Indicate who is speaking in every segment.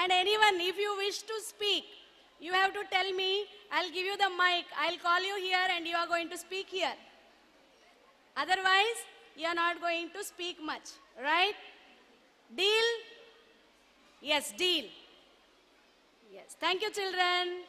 Speaker 1: And anyone, if you wish to speak, you have to tell me. I'll give you the mic. I'll call you here and you are going to speak here. Otherwise, you are not going to speak much. Right? Deal? Yes, deal. Yes. Thank you, children.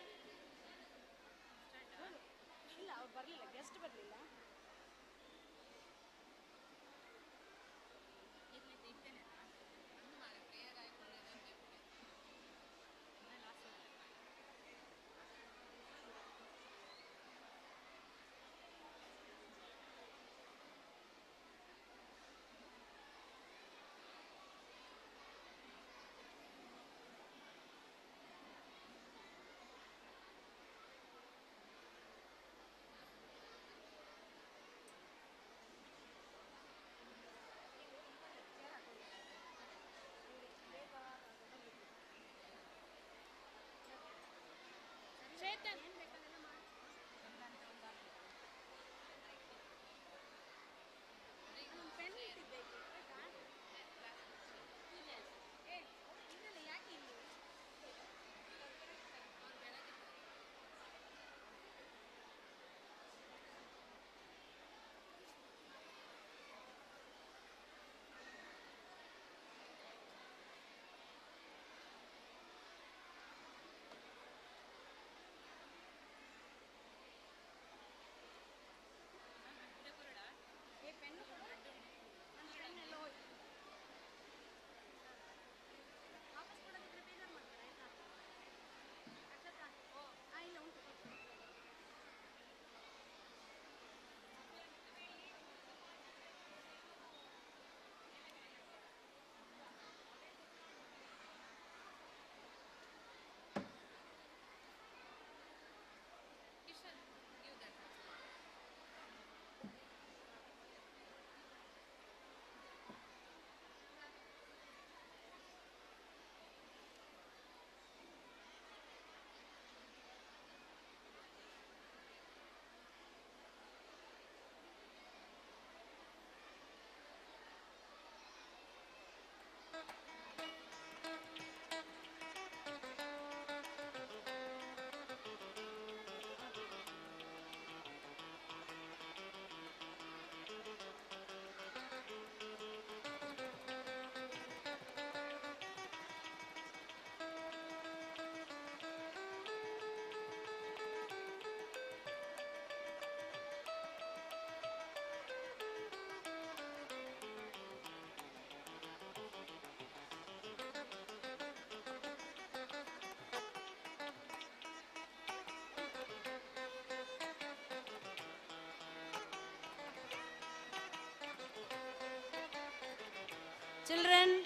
Speaker 1: Children,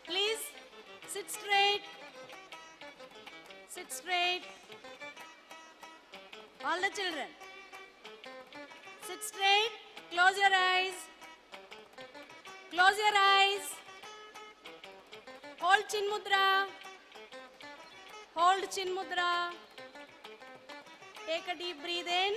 Speaker 1: please sit straight. Sit straight. All the children. Sit straight. Close your eyes. Close your eyes. Hold Chin Mudra. Hold Chin Mudra. Take a deep breathe in.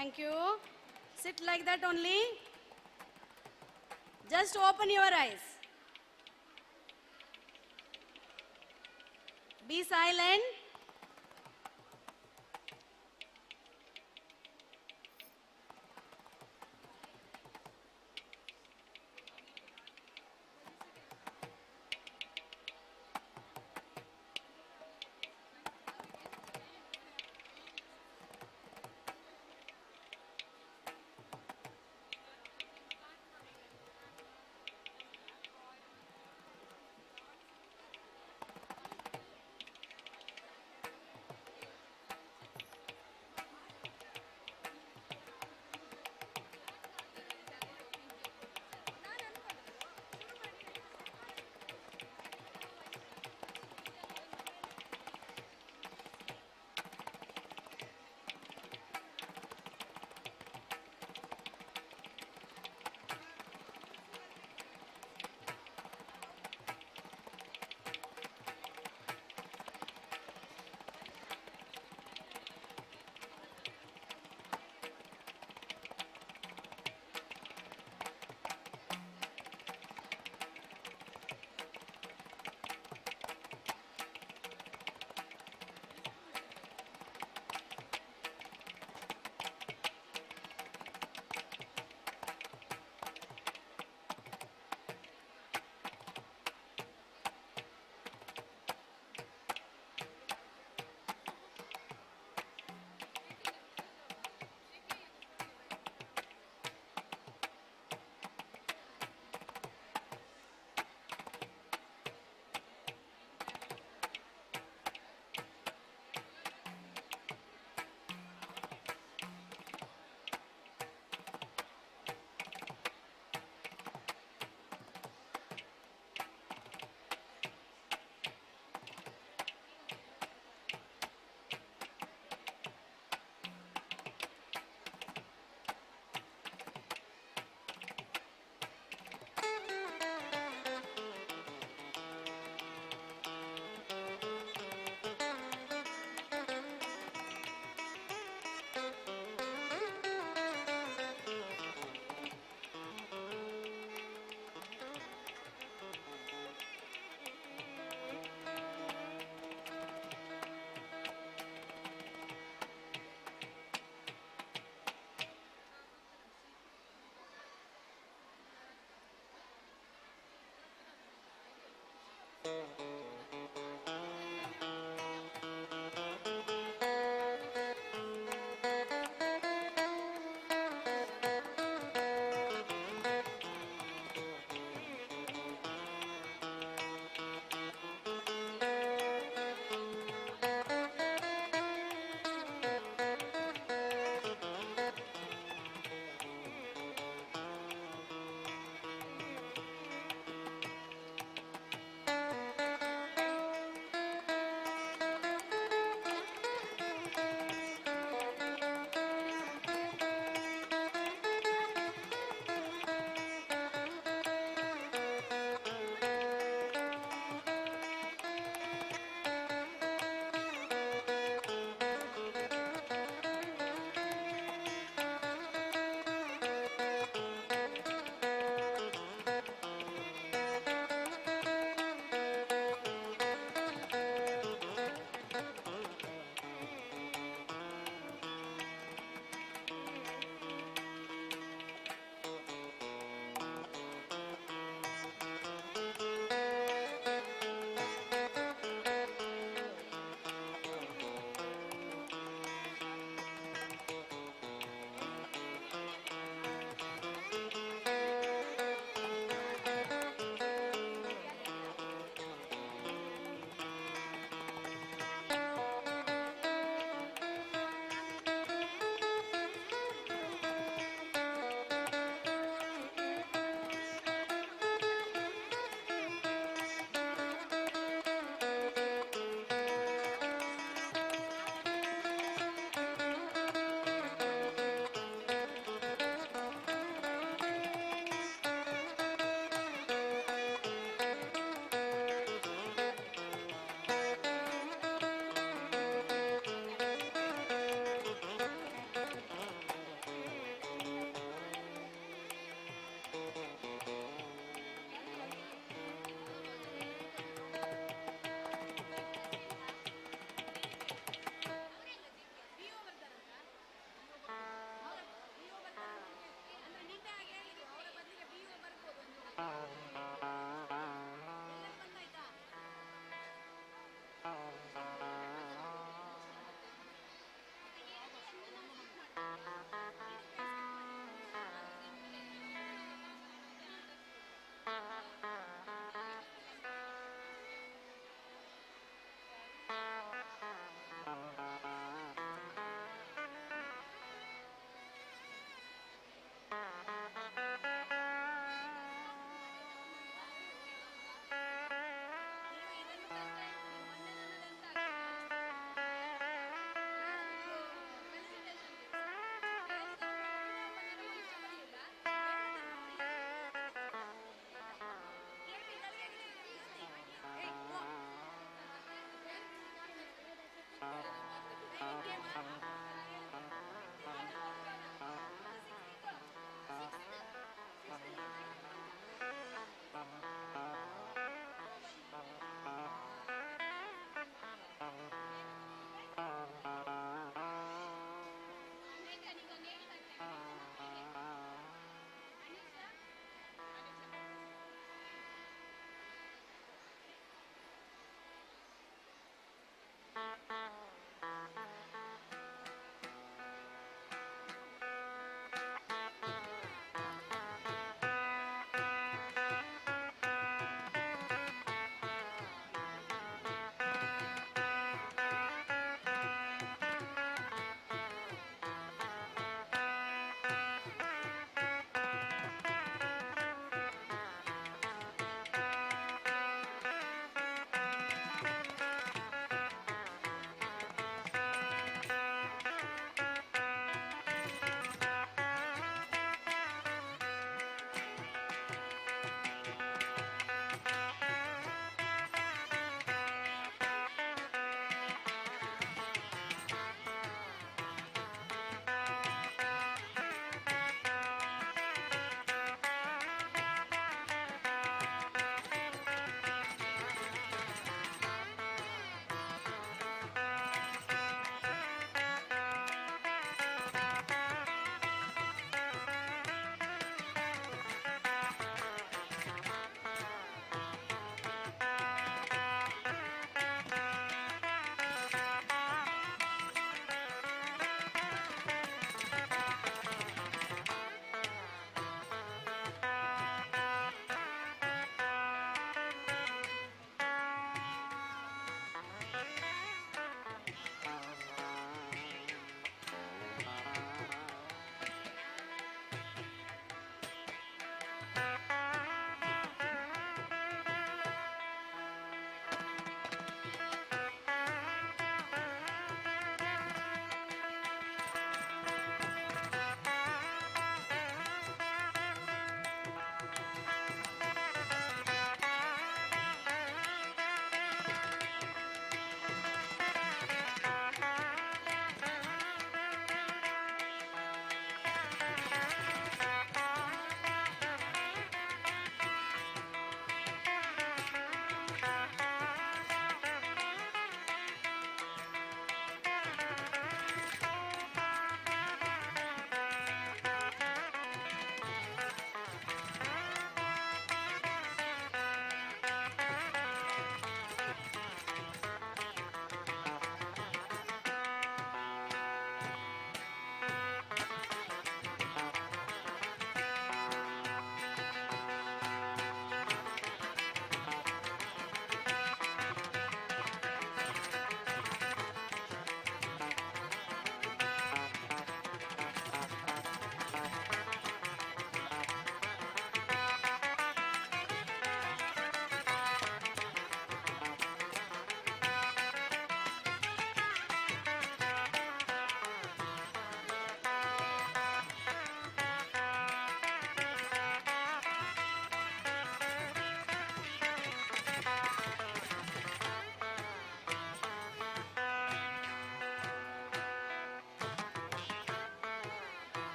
Speaker 1: Thank you. Sit like that only. Just open your eyes. Be silent.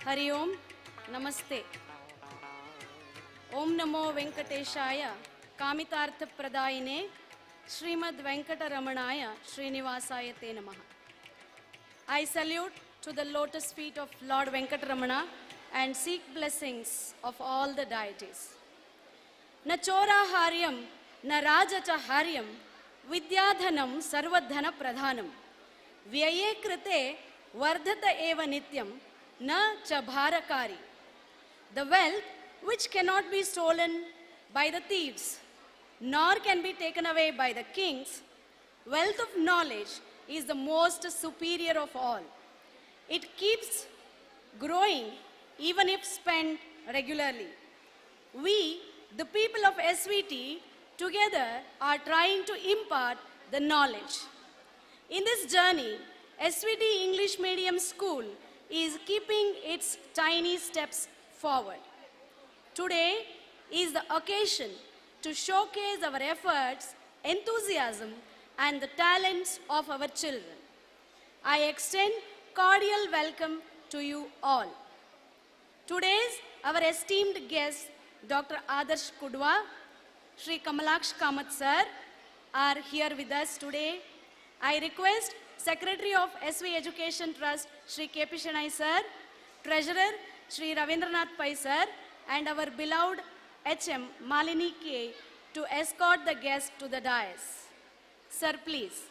Speaker 1: Hari Om, Namaste. Om Namo Venkateshaya, Kamitartha Pradayine, Srimad Venkataramanaya, Srinivasaya Te Namaha. I salute to the lotus feet of Lord Venkataramana and seek blessings of all the deities. Na chora haryam, na rajacha haryam, vidyadhanam sarvadhana pradhanam. Vyaye krite vardhata eva nityam, na cha bharakari. The wealth which cannot be stolen by the thieves, nor can be taken away by the kings, wealth of knowledge is the most superior of all. It keeps growing even if spent regularly. We, the people of SVT, together are trying to impart the knowledge. In this journey, SVT English Medium School is keeping its tiny steps forward. Today is the occasion to showcase our efforts, enthusiasm, and the talents of our children. I extend cordial welcome to you all. Today's our esteemed guests, Dr. Adarsh Kudwa, Sri Kamalaksh Kamath sir, are here with us today. I request Secretary of SV Education Trust, Sri K.P. Shanai sir, Treasurer, Sri Ravindranath Pai sir, and our beloved HM Malini K to escort the guests to the dais. Sir, please.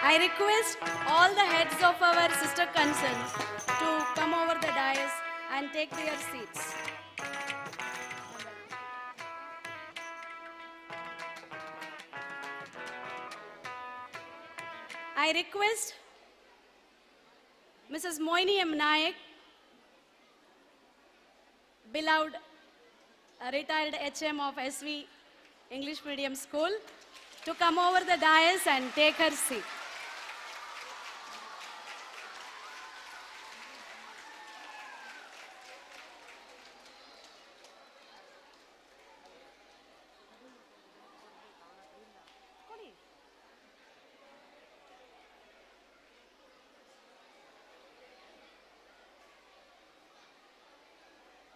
Speaker 1: I request all the heads of our sister concerns to come over the dais and take their seats. I request Mrs. Moini M. Nayak, beloved retired HM of SV English Medium School, to come over the dais and take her seat.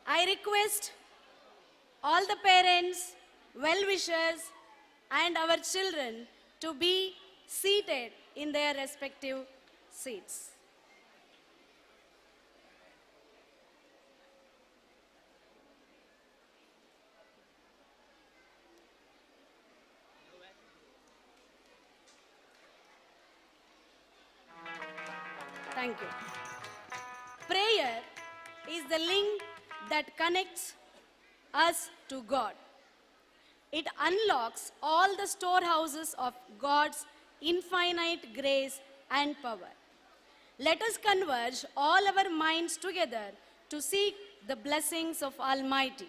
Speaker 1: I request all the parents, well-wishers, and our children to be seated in their respective seats. Thank you. Prayer is the link that connects us to God. It unlocks all the storehouses of God's infinite grace and power. Let us converge all our minds together to seek the blessings of Almighty.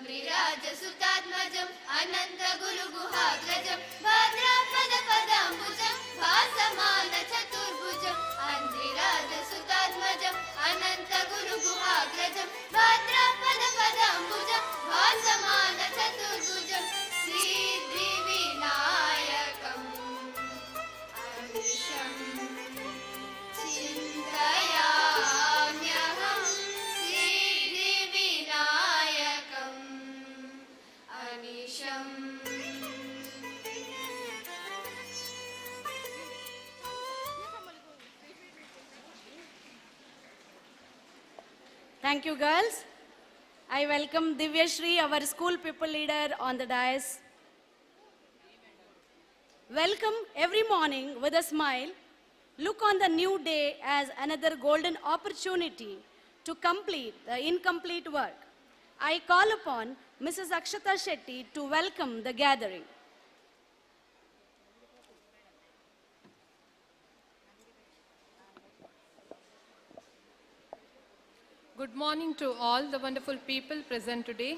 Speaker 2: अन्द्रिराजसुतात्मजम् अनन्तगुरुगुहाग्रजं भाद्रापदपदाम्बुजं भासमानचतुर्भुजम् अन्द्रिराजसुतात्मजम् अनन्तगुरुगुहाग्रजं भाद्रापदपदाम्बुजं भासमानचतुर्भुजं सिद्धिविनायकम् अनिशम् चिन्तयाम्यहम् सिद्धिविनायकम् अनिशम्.
Speaker 1: Thank you, girls. I welcome Divya Shri, our school people leader, on the dais. Welcome every morning with a smile. Look on the new day as another golden opportunity to complete the incomplete work. I call upon Mrs. Akshata Shetty to welcome the gathering.
Speaker 3: Good morning to all the wonderful people present today.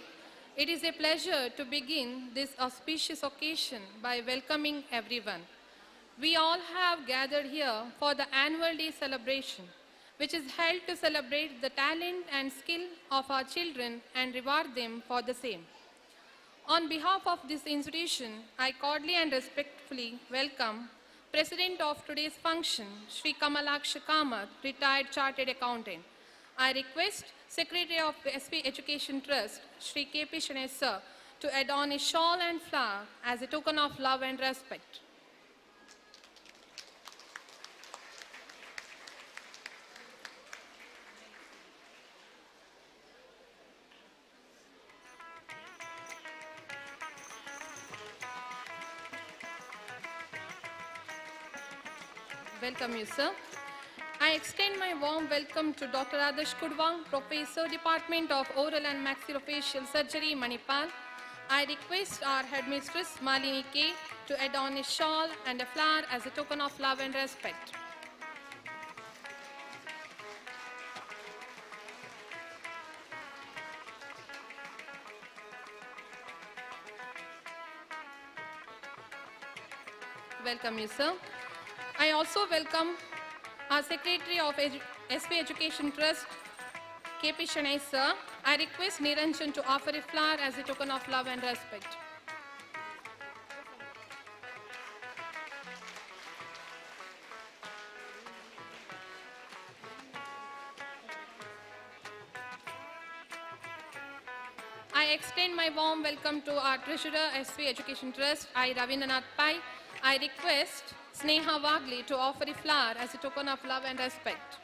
Speaker 3: It is a pleasure to begin this auspicious occasion by welcoming everyone. We all have gathered here for the annual day celebration, which is held to celebrate the talent and skill of our children and reward them for the same. On behalf of this institution, I cordially and respectfully welcome President of today's function, Shri Kamalaksha Kamath, retired chartered accountant. I request Secretary of SP Education Trust, Shri K.P. Shanay sir, to adorn a shawl and flower as a token of love and respect. Welcome you, sir. I extend my warm welcome to Dr. Adarsh Kudwang, Professor, Department of Oral and Maxillofacial Surgery, Manipal. I request our headmistress, Malini K, to adorn a shawl and a flower as a token of love and respect. Welcome you, sir. I also welcome our Secretary of SP Education Trust, K.P. Shanay sir. I request Niranjan to offer a flower as a token of love and respect. I extend my warm welcome to our Treasurer, SP Education Trust, I. Ravindranath Pai. I request Sneha Wagli to offer a flower as a token of love and respect.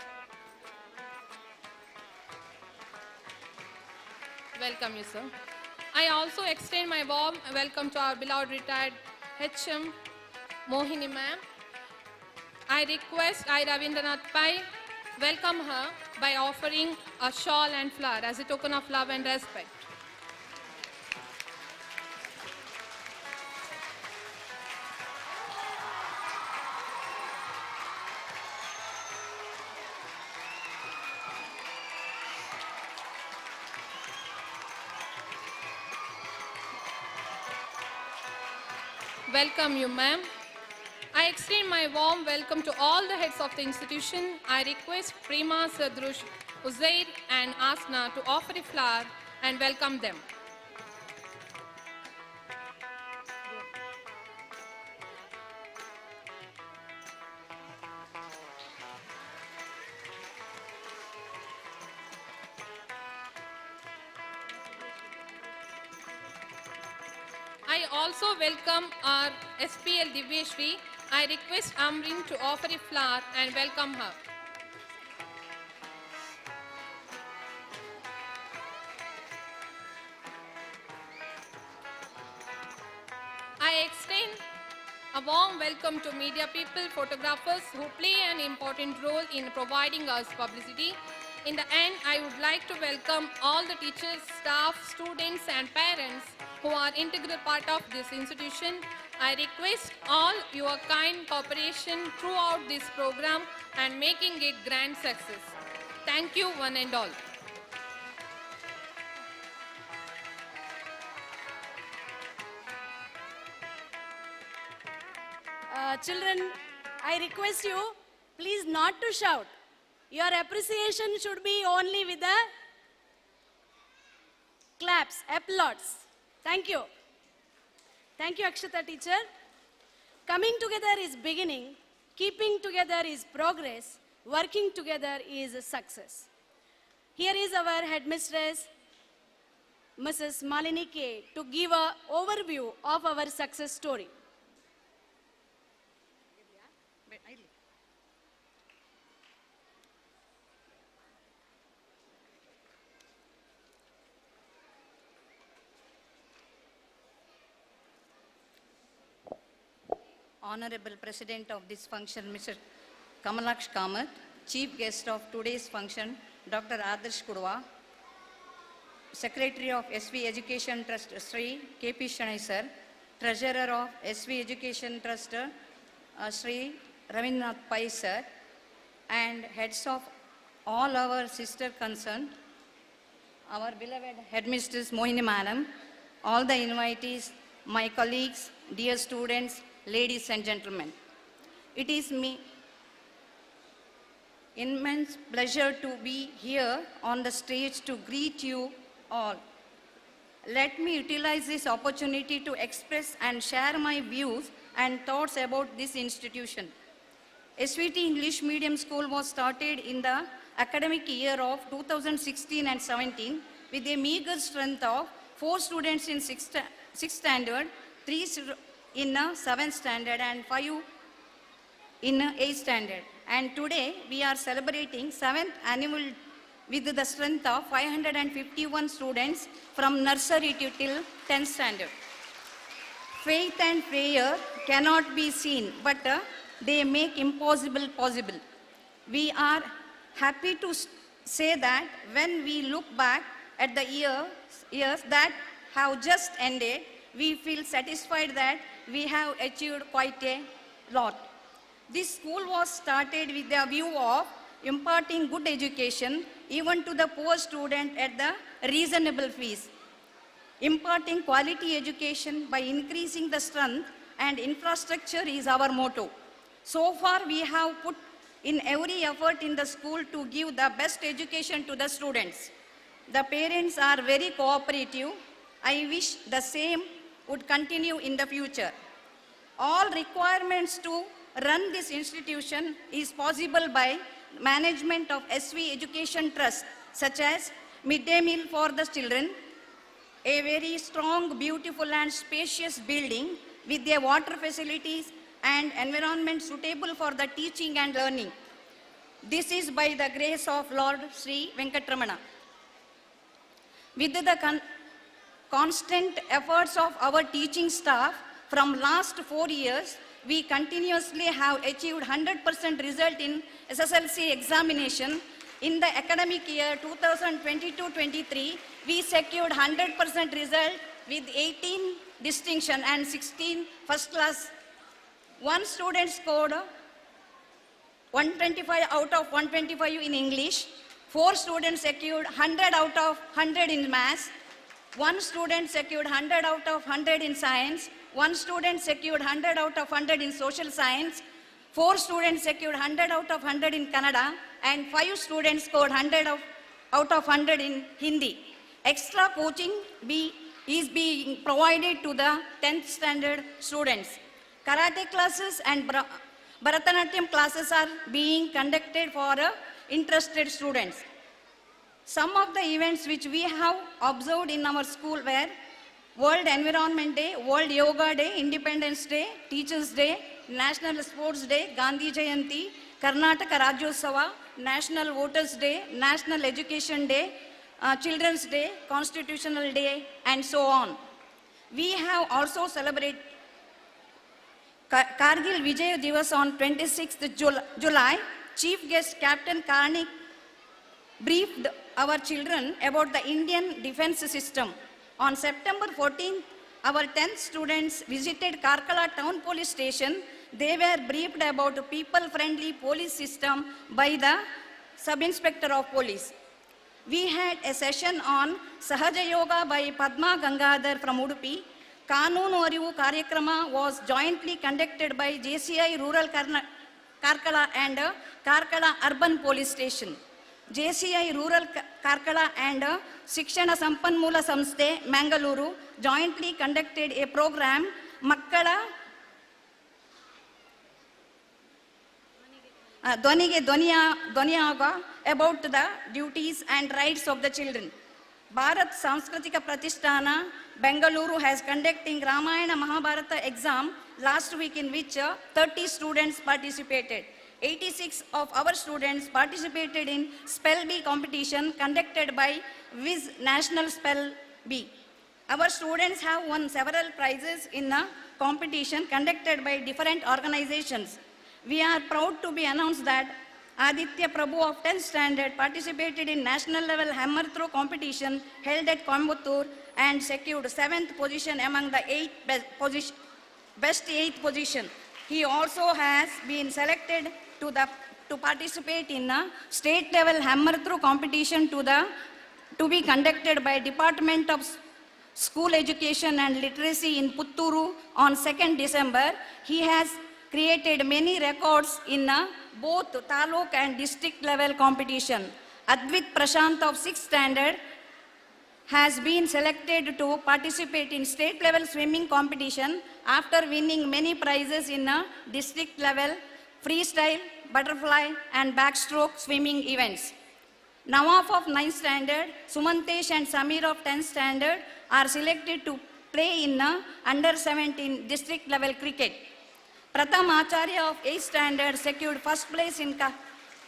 Speaker 3: Welcome you, sir. I also extend my warm welcome to our beloved retired HM, Mohini ma'am. I request I. Ravindranath Pai welcome her by offering a shawl and flower as a token of love and respect. Welcome you, ma'am. I extend my warm welcome to all the heads of the institution. I request Prima, Sadrush, Uzair and Asna to offer a flower and welcome them. I also welcome our SPL Divya Shri. I request Amrin to offer a flower and welcome her. I extend a warm welcome to media people, photographers who play an important role in providing us publicity. In the end, I would like to welcome all the teachers, staff, students and parents who are integral part of this institution. I request all your kind cooperation throughout this program and making it grand success. Thank you one and all.
Speaker 1: children, I request you, please not to shout. Your appreciation should be only with the claps, applauds. Thank you. Thank you, Akshata teacher. Coming together is beginning, keeping together is progress, working together is success. Here is our headmistress, Mrs. Malini K, to give an overview of our success story.
Speaker 4: Honorable President of this function, Mr. Kamalaksh Kamath, Chief Guest of today's function, Dr. Adarsh Kudwa, Secretary of SV Education Trust, Sri K.P. Shanai Sir, Treasurer of SV Education Trust, Sri Ravindranath Pai Sir, and heads of all our sister concerned, our beloved headmistress Mohini Madam, all the invitees, my colleagues, dear students, ladies and gentlemen. It is me immense pleasure to be here on the stage to greet you all. Let me utilize this opportunity to express and share my views and thoughts about this institution. SVT English Medium School was started in the academic year of 2016 and 17 with a meager strength of 4 students in 6th standard, 3 in 7th standard and 5 in 8th standard. And today we are celebrating 7th annual with the strength of 551 students from nursery to till 10th standard. Faith and prayer cannot be seen, but they make impossible possible. We are happy to say that when we look back at the years that have just ended, we feel satisfied that we have achieved quite a lot. This school was started with the view of imparting good education even to the poor student at the reasonable fees. Imparting quality education by increasing the strength and infrastructure is our motto. So far we have put in every effort in the school to give the best education to the students. The parents are very cooperative. I wish the same would continue in the future. All requirements to run this institution is possible by management of SV Education Trust, such as midday meal for the children, a very strong, beautiful and spacious building with their water facilities and environment suitable for the teaching and learning. This is by the grace of Lord Sri Venkatramana. With the constant efforts of our teaching staff from last 4 years, we continuously have achieved 100% result in SSLC examination. In the academic year 2022-23, we secured 100% result with 18 distinction and 16 first class. One student scored 125 out of 125 in English. 4 students secured 100 out of 100 in maths. 1 student secured 100 out of 100 in science. 1 student secured 100 out of 100 in social science. 4 students secured 100 out of 100 in Kannada. And 5 students scored 100 out of 100 in Hindi. Extra coaching is being provided to the 10th standard students. Karate classes and Bharatanatyam classes are being conducted for interested students. Some of the events which we have observed in our school were World Environment Day, World Yoga Day, Independence Day, Teachers Day, National Sports Day, Gandhi Jayanti, Karnataka Rajyotsava, National Voters Day, National Education Day, Children's Day, Constitutional Day, and so on. We have also celebrated Kargil Vijay Divas on 26th July. Chief guest Captain Karnik briefed our children about the Indian defense system. On September 14th, our 10th students visited Karkala town police station. They were briefed about the people-friendly police system by the sub-inspector of police. We had a session on Sahaja Yoga by Padma Gangadhar from Udupi. Kanunu Arivu Karyakrama was jointly conducted by JCI Rural Karkala and Karkala Urban Police Station. JCI Rural Karkala and Shikshana Sampanmoola Samsthe, Mangaluru jointly conducted a program, Makkala Dwanige Dwaniyaga, about the duties and rights of the children. Bharat Sanskritika Pratisthana, Bengaluru has conducting Ramayana Mahabharata exam last week in which 30 students participated. 86 of our students participated in Spell Bee competition conducted by Viz National Spell Bee. Our students have won several prizes in a competition conducted by different organizations. We are proud to be announced that Aditya Prabhu of 10th standard participated in national level hammer throw competition held at Coimbatore and secured 7th position among the best 8th position. He also has been selected to participate in a state level hammer throw competition to be conducted by Department of School Education and Literacy in Putturu on 2nd December. He has created many records in both taluk and district level competition. Advit Prashant of 6th standard has been selected to participate in state level swimming competition after winning many prizes in district level freestyle, butterfly and backstroke swimming events. Nawaf of 9th standard, Sumantesh and Samir of 10th standard are selected to play in under 17 district level cricket. Pratham Acharya of 8th standard secured first place in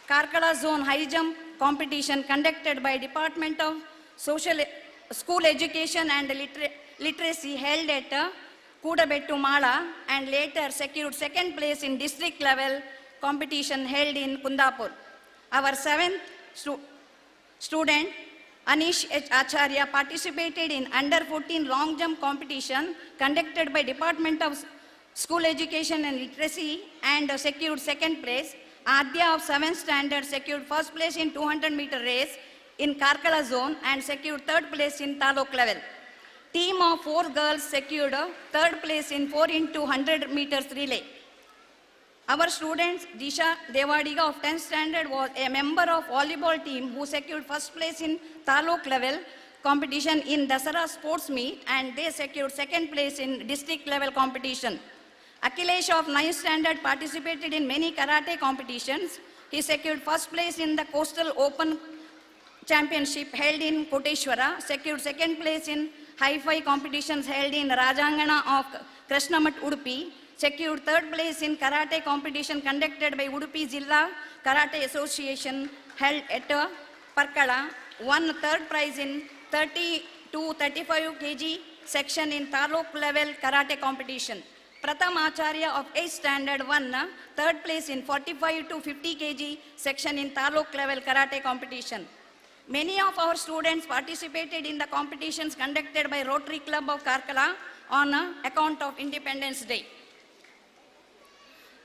Speaker 4: Karkala zone high jump competition conducted by Department of School Education and Literacy held at Kudabettu Mala and later secured second place in district level competition held in Kundapur. Our 7th student Anish H. Acharya participated in under 14 long jump competition conducted by Department of School Education and Literacy and secured second place. Adya of 7th standard secured first place in 200-meter race in Karkala zone and secured third place in taluk level. Team of 4 girls secured third place in 4 into 100 meters relay. Our students Disha Devadiga of 10th standard was a member of volleyball team who secured first place in taluk level competition in Dasara sports meet and they secured second place in district level competition. Akhilesh of 9th standard participated in many karate competitions. He secured first place in the Coastal Open Championship held in Koteshwara, secured second place in hi-fi competitions held in Rajangana of Krishnamat Udupi, secured third place in karate competition conducted by Udupi Jilla Karate Association held at Karkala, won third prize in 30 to 35 kg section in taluk level karate competition. Pratham Acharya of 8th standard won third place in 45 to 50 kg section in taluk level karate competition. Many of our students participated in the competitions conducted by Rotary Club of Karkala on account of Independence Day.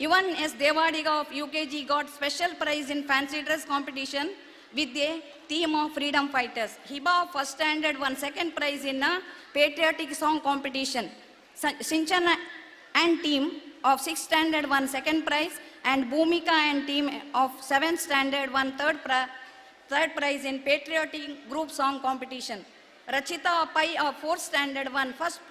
Speaker 4: Ivan S. Devadiga of UKG got special prize in fancy dress competition with a theme of freedom fighters. Hiba of 1st standard won second prize in a patriotic song competition. Sinchana and team of 6th standard won second prize and Bhumika and team of 7th standard won third prize in patriotic group song competition. Rachita Pai of 4th standard won first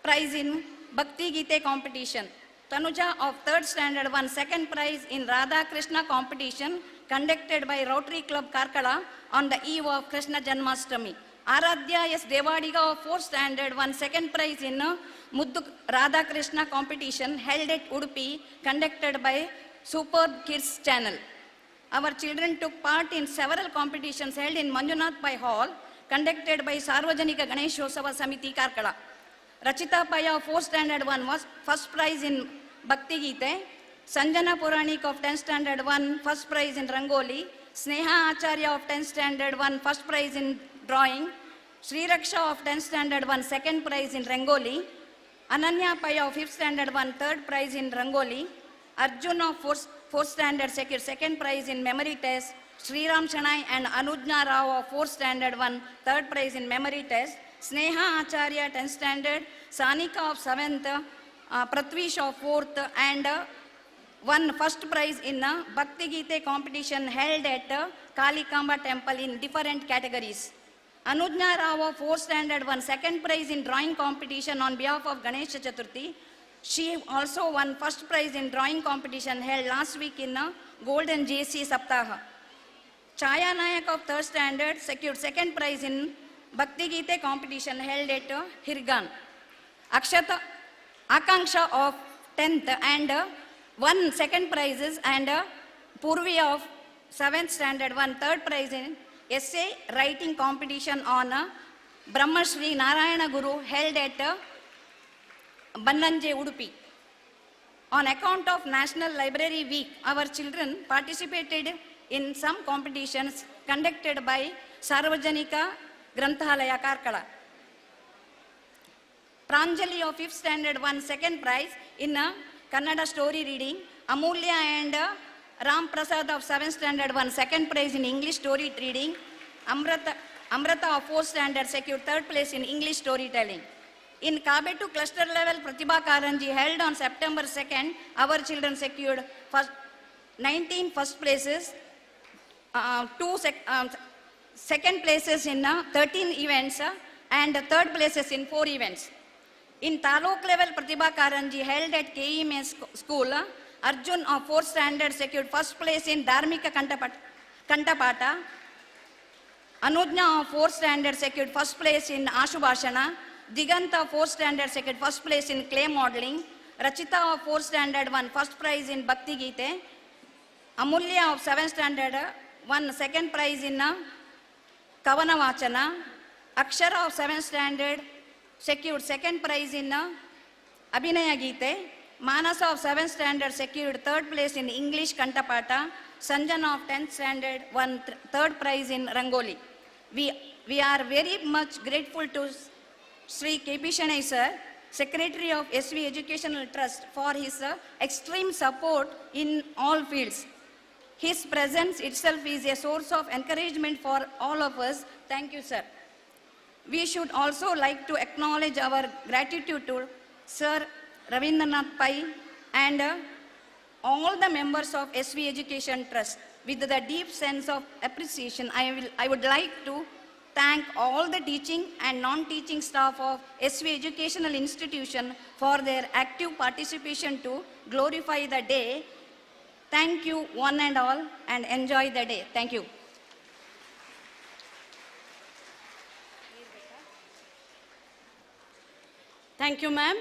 Speaker 4: prize in Bhakti Gite competition. Tanuja of 3rd standard won second prize in Radha Krishna competition conducted by Rotary Club Karkala on the eve of Krishna Janmashtami. Aradhya S. Devadiga of 4th standard won second prize in Muddu Radha Krishna competition held at Udupi conducted by Superb Kids channel. Our children took part in several competitions held in Manjunath Pai Hall conducted by Sarvajanika Ganeshosava Samiti Karkala. Rachita Paya of 4th standard won first prize in Bhakti Gite. Sanjana Puranik of 10th standard won first prize in Rangoli. Sneha Acharya of 10th standard won first prize in drawing. Sri Raksha of 10th standard won second prize in Rangoli. Ananya Paya of 5th standard won third prize in Rangoli. Arjun of 4th standard secured second prize in memory test. Sri Ram Shanai and Anujna Rao of 4th standard won third prize in memory test. Sneha Acharya 10th standard, Sanika of 7th, Pratvish of 4th, and won first prize in a Bhakti Gite competition held at Kalikamba temple in different categories. Anujna Rao of 4th standard won second prize in drawing competition on behalf of Ganesha Chaturthi. She also won first prize in drawing competition held last week in a Golden JC Saptaha. Chaya Nayak of 3rd standard secured second prize in Bhakti Gite competition held at Hirgan. Akshata Akanksha of 10th and won second prizes, and Purvi of 7th standard won third prize in essay writing competition on Brahma Shri Narayana Guru held at Bannanje, Udupi. On account of National Library Week, our children participated in some competitions conducted by Sarvajanika Granthalaya, Karkala. Pranjali of 5th standard won second prize in Kannada story reading. Amulya and Ram Prasad of 7th standard won second prize in English story reading. Amrata of 4th standard secured third place in English storytelling. In Kabetu cluster level Pratibha Karanji held on September 2nd, our children secured 19 first places, second places in 13 events, and third places in 4 events. In Taluk level Pratibha Karanji held at KEM school, Arjun of 4th standard secured first place in Dharmika Kantapata. Anujna of 4th standard secured first place in Ashubhashana. Diganta of 4th standard secured first place in clay modeling. Rachita of 4th standard won first prize in Bhakti Gite. Amulya of 7th standard won second prize in Kavana Vachana. Akshara of 7th standard secured second prize in Abhinaya Gite. Manasa of 7th standard secured third place in English Kantapata. Sanjana of 10th standard won third prize in Rangoli. We are very much grateful to Sri K.P. Shanai sir, Secretary of SV Educational Trust, for his extreme support in all fields. His presence itself is a source of encouragement for all of us. Thank you, sir. We should also like to acknowledge our gratitude to Sir Ravindranath Pai and all the members of SV Education Trust. With the deep sense of appreciation, I would like to thank all the teaching and non-teaching staff of SV Educational Institution for their active participation to glorify the day. Thank you one and all, and enjoy the day. Thank you.
Speaker 1: Thank you, ma'am.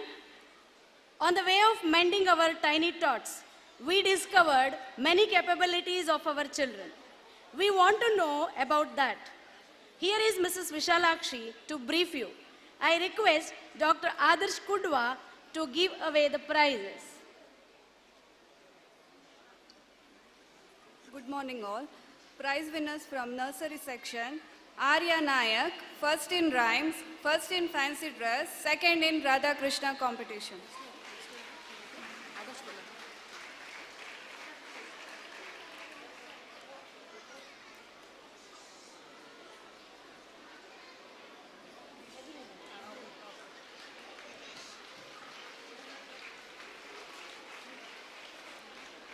Speaker 1: On the way of mending our tiny tots, we discovered many capabilities of our children. We want to know about that. Here is Mrs. Vishalakshi to brief you. I request Dr. Adarsh Kudwa to give away the prizes.
Speaker 5: Good morning all. Prize winners from nursery section: Arya Nayak, first in rhymes, first in fancy dress, second in Radha Krishna competition.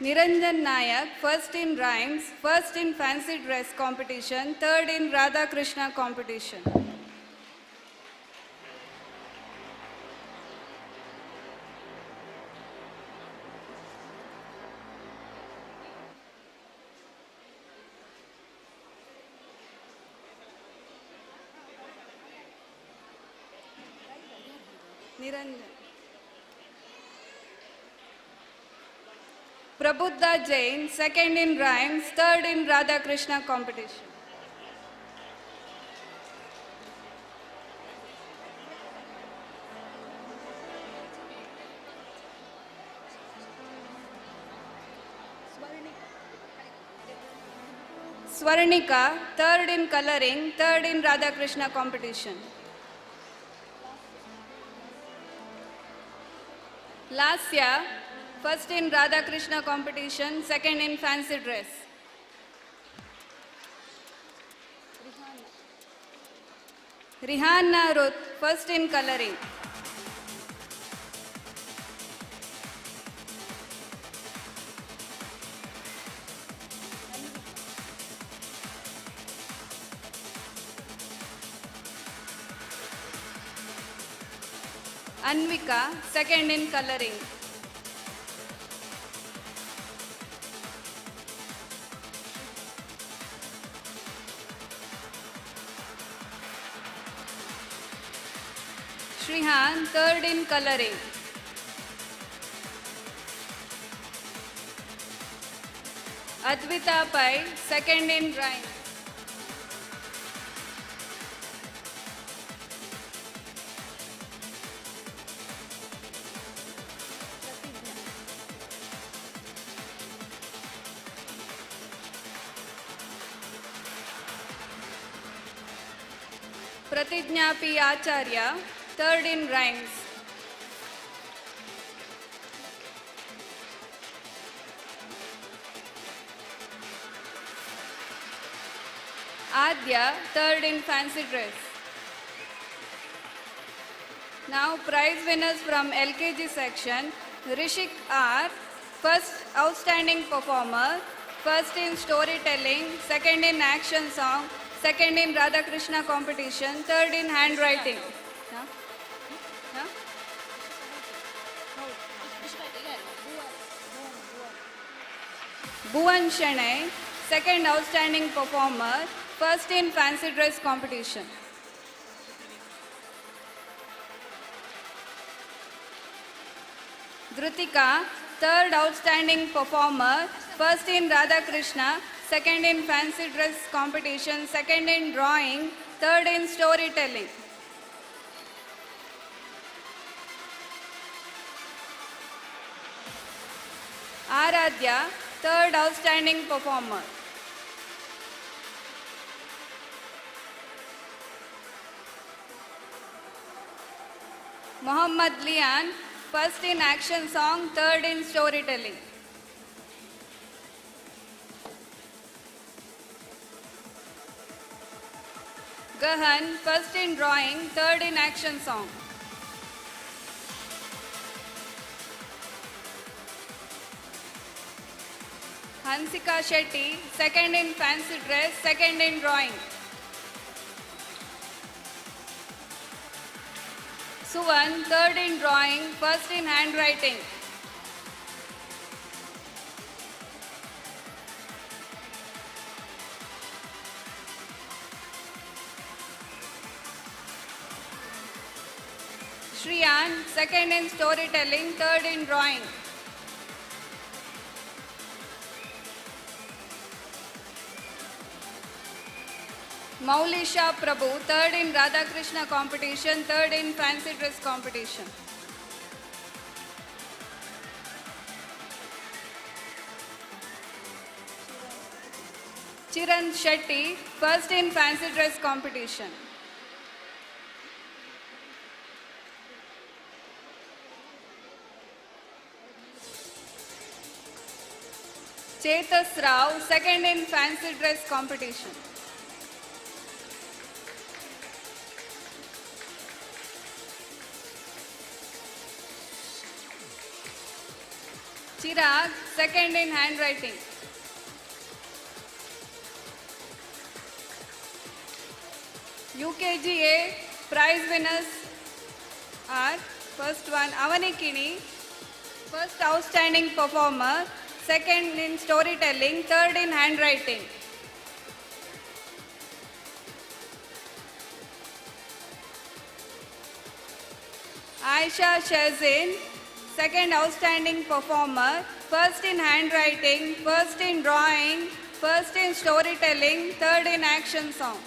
Speaker 5: Niranjan Nayak, first in rhymes, first in fancy dress competition, third in Radha Krishna competition. Niranjan. Prabuddha Jain, second in rhymes, third in Radha Krishna competition. Swarnika, third in coloring, third in Radha Krishna competition. Lasya, first in Radha Krishna competition, second in fancy dress. Rihanna Ruth, first in coloring. Anvika, second in coloring. Shrihan, third in coloring. Advita Pai, second in drawing. Pratijna P. Acharya, third in rhymes. Adya, third in fancy dress. Now prize winners from LKG section. Rishik R, first outstanding performer, first in storytelling, second in action song, second in Radha Krishna competition, third in handwriting. Huh? Huh? Bhuvan Shanay, second outstanding performer, first in fancy dress competition. Dhrutika, third outstanding performer, first in Radha Krishna, second in fancy dress competition, second in drawing, third in storytelling. Aradhya, third outstanding performer. Muhammad Lian, first in action song, third in storytelling. Gahan, first in drawing, third in action song. Hansika Shetty, second in fancy dress, second in drawing. Suvan, third in drawing, first in handwriting. Shriyan, second in storytelling, third in drawing. Maulisha Prabhu, third in Radha Krishna competition, third in fancy dress competition. Chiran Shetty, first in fancy dress competition. Chetas Rao, second in fancy dress competition. Chirag, second in handwriting. UKGA prize winners are first one Avanikini, first outstanding performer, second in storytelling, third in handwriting. Aisha Shazin, second outstanding performer, first in handwriting, first in drawing, first in storytelling, third in action song.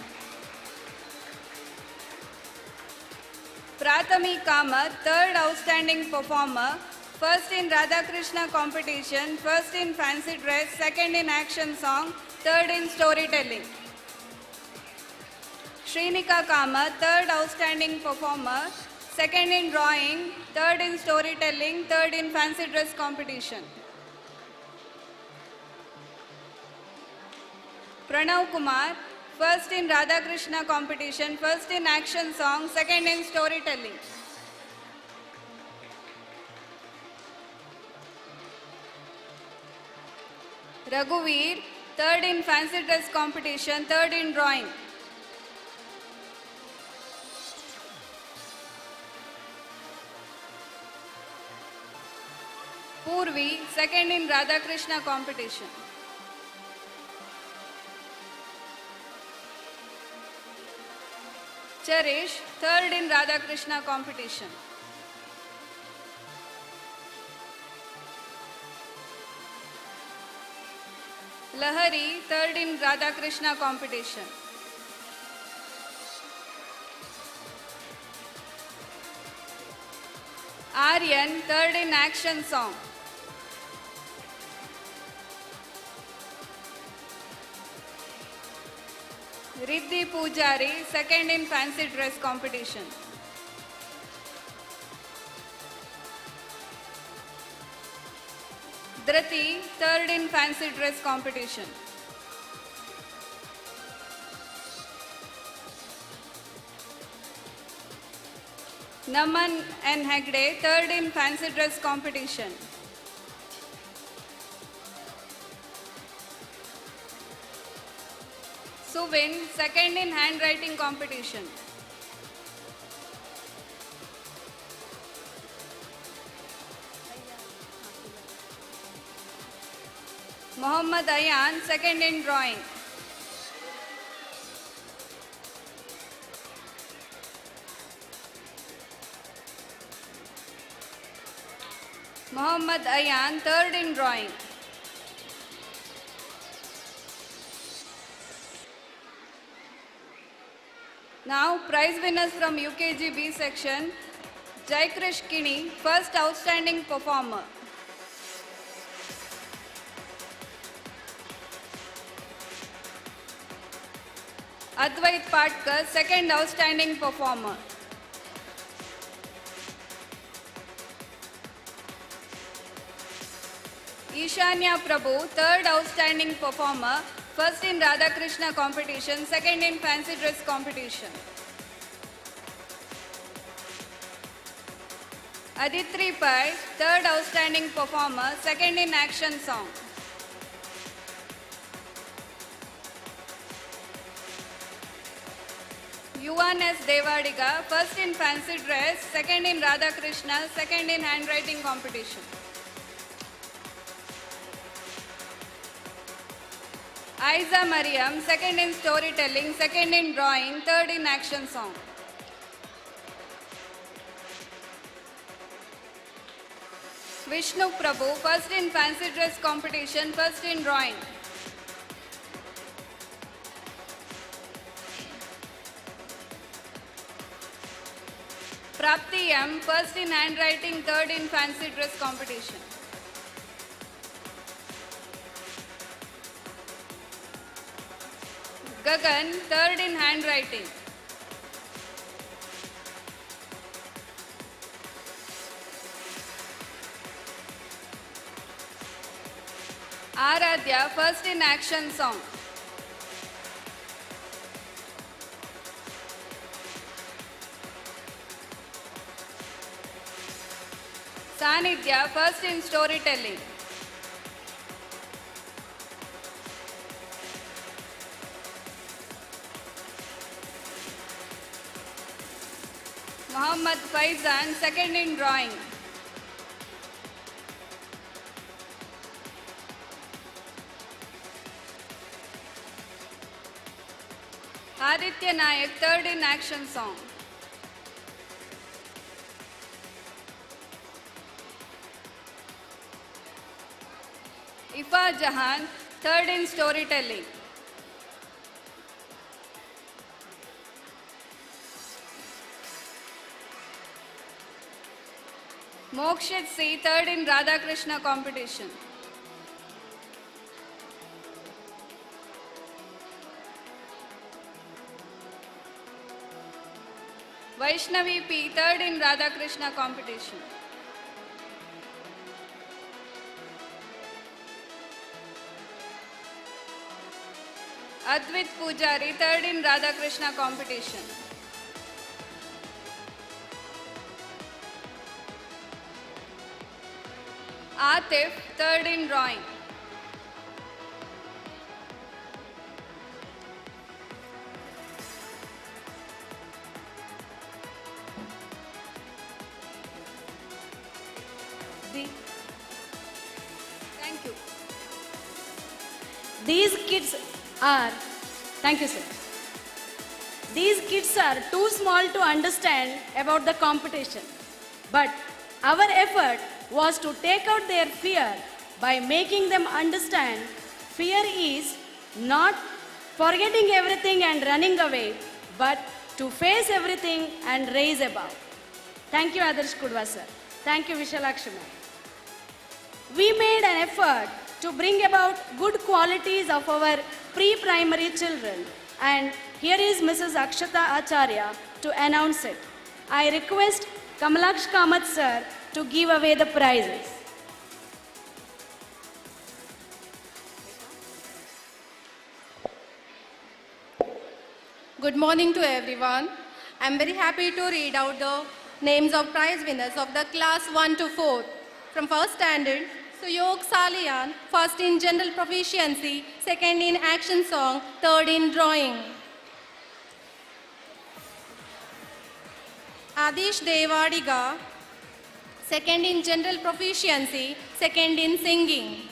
Speaker 5: Prathami Kamath, third outstanding performer, first in Radha Krishna competition, first in fancy dress, second in action song, third in storytelling. Shrinika Kamath, third outstanding performer, second in drawing, third in storytelling, third in fancy dress competition. Pranav Kumar, first in Radha Krishna competition, first in action song, second in storytelling. Raghuveer, third in fancy dress competition, third in drawing. Purvi, second in Radha Krishna competition. Cherish, third in Radha Krishna competition. Lahari, third in Radha Krishna competition. Aryan, third in action song. Riddhi Pujari, second in fancy dress competition. Dhrati, third in fancy dress competition. Naman and Hegde, third in fancy dress competition. Suvin, second in handwriting competition. Muhammad Ayan, second in drawing. Muhammad Ayan, third in drawing. Now, prize winners from UKG B section. Jaikrish Kini, first outstanding performer. Advait Patkar, second outstanding performer. Ishanya Prabhu, third outstanding performer, first in Radha Krishna competition, second in fancy dress competition. Aditri Pai, third outstanding performer, second in action song. Yuvan S. Devadiga, first in fancy dress, second in Radha Krishna, second in handwriting competition. Aiza Mariam, second in storytelling, second in drawing, third in action song. Vishnu Prabhu, first in fancy dress competition, first in drawing. Prapti M, first in handwriting, third in fancy dress competition. Gagan, third in handwriting. Aradhya, first in action song. Sanidhya, first in storytelling. Muhammad Faizan, second in drawing. Aditya Nayak, third in action song. Ifa Jahan, third in storytelling. Mokshit C, third in Radha Krishna competition. Vaishnavi P, third in Radha Krishna competition. Advit Pujari, third in Radha Krishna competition. Atif, third in drawing. Thank you.
Speaker 1: These kids are, thank you, sir. These kids are too small to understand about the competition. But our effort was to take out their fear by making them understand fear is not forgetting everything and running away, but to face everything and raise above. Thank you, Adarsh Kudwa, sir. Thank you, Vishalakshmi, ma'am. We made an effort to bring about good qualities of our pre-primary children, and here is Mrs. Akshata Acharya to announce it. I request Kamalaksh Kamath sir to give away the prizes.
Speaker 6: Good morning to everyone. I am very happy to read out the names of prize winners of the class 1 to 4. From first standard, Suyog Salian, first in general proficiency, second in action song, third in drawing. Adish Devadiga, second in general proficiency, second in singing.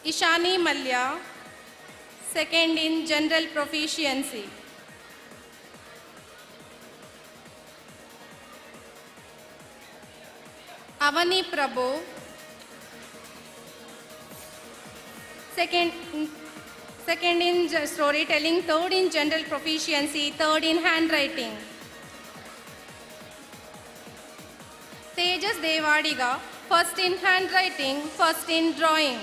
Speaker 6: Ishani Malya, second in general proficiency. Avani Prabhu, second in storytelling, third in general proficiency, third in handwriting. Tejas Devadiga, first in handwriting, first in drawing.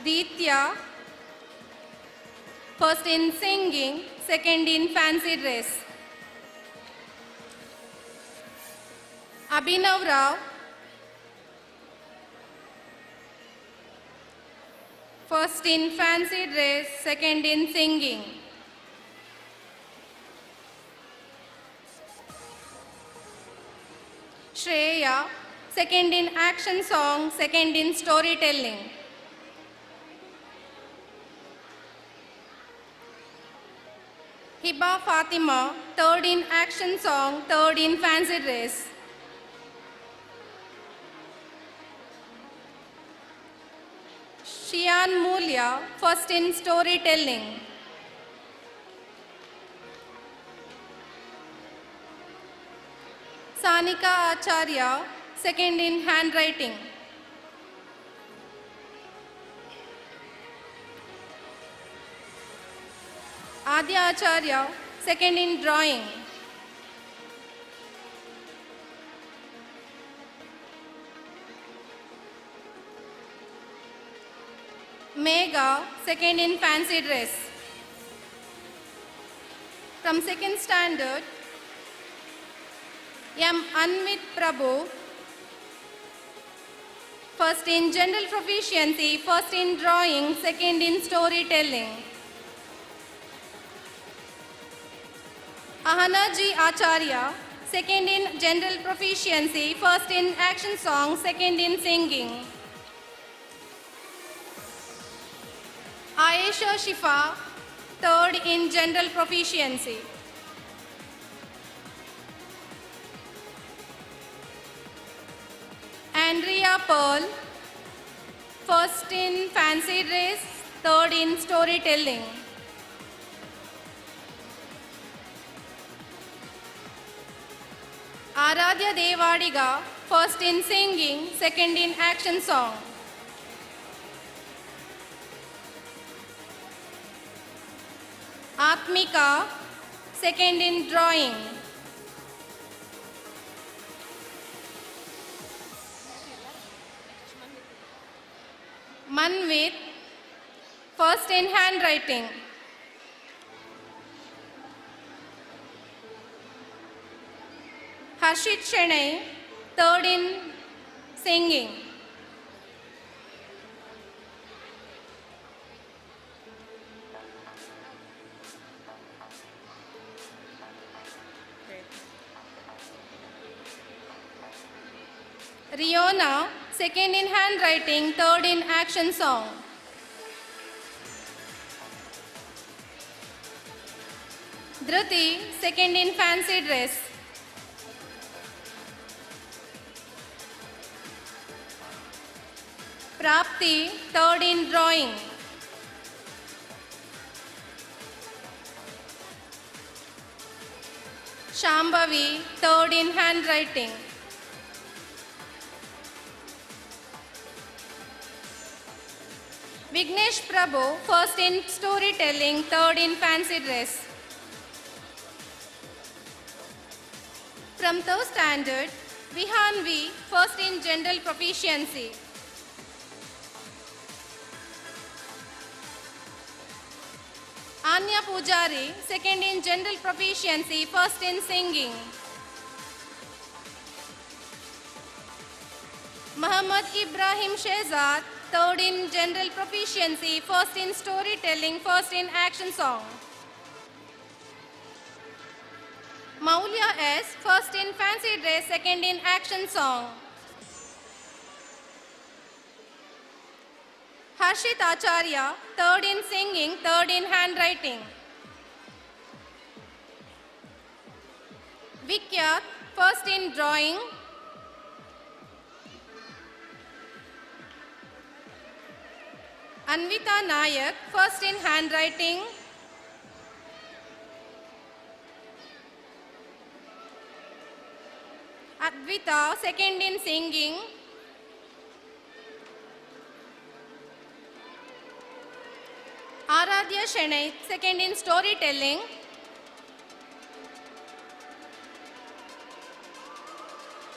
Speaker 6: Ditya, first in singing, second in fancy dress. Abhinav Rao, first in fancy dress, second in singing. Shreya, second in action song, second in storytelling. Hiba Fatima, third in action song, third in fancy dress. Shian Mulya, first in storytelling. Sanika Acharya, second in handwriting. Adya Acharya, second in drawing. Megha, second in fancy dress. From second standard, M. Anvit Prabhu, first in general proficiency, first in drawing, second in storytelling. Ahanaji Acharya, second in general proficiency, first in action song, second in singing. Ayesha Shifa, third in general proficiency. Andrea Pearl, first in fancy dress, third in storytelling. Aradhya Devadiga, first in singing, second in action song. Atmika, second in drawing. Manvit, first in handwriting. Harshit Shenai, third in singing. Riona, second in handwriting, third in action song. Dhriti, second in fancy dress. Prapti, third in drawing. Shambhavi, third in handwriting. Vignesh Prabhu, first in storytelling, third in fancy dress. From third standard, Vihanvi, first in general proficiency. Anya Pujari, second in general proficiency, first in singing. Muhammad Ibrahim Shehzad, third in general proficiency, first in storytelling, first in action song. Maulya S, first in fancy dress, second in action song. Harshit Acharya, third in singing, third in handwriting. Vikyat, first in drawing. Anvita Nayak, first in handwriting. Advita, second in singing. Aradhya Shenai, second in storytelling.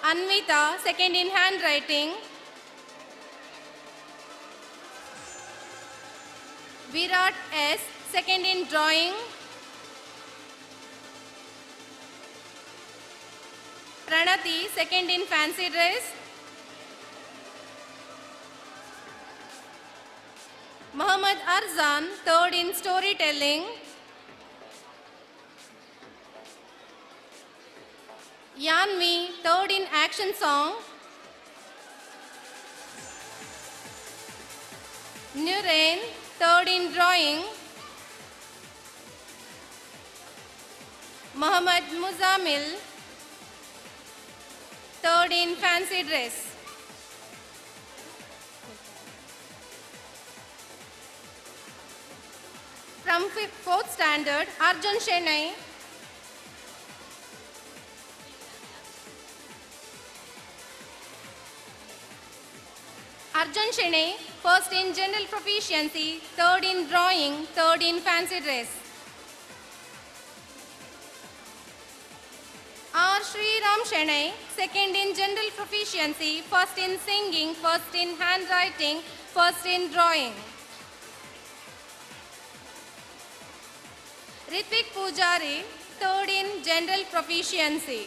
Speaker 6: Anvita, second in handwriting. Virat S, second in drawing. Pranati, second in fancy dress. Muhammad Arzan, third in storytelling. Yanvi, third in action song. Nuren, third in drawing. Muhammad Muzamil, third in fancy dress. From fourth standard, Arjun Shenai. Arjun Shenai, first in general proficiency, third in drawing, third in fancy dress. R. Sriram Shenai, second in general proficiency, first in singing, first in handwriting, first in drawing. Ritvik Pujari, third in general proficiency.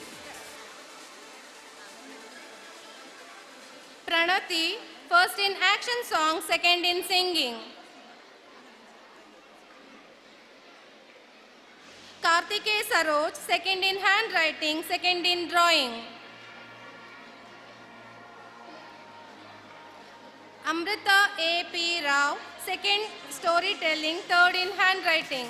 Speaker 6: Pranati, first in action song, second in singing. Kartike Saroj, second in handwriting, second in drawing. Amrita A.P. Rao, second storytelling, third in handwriting.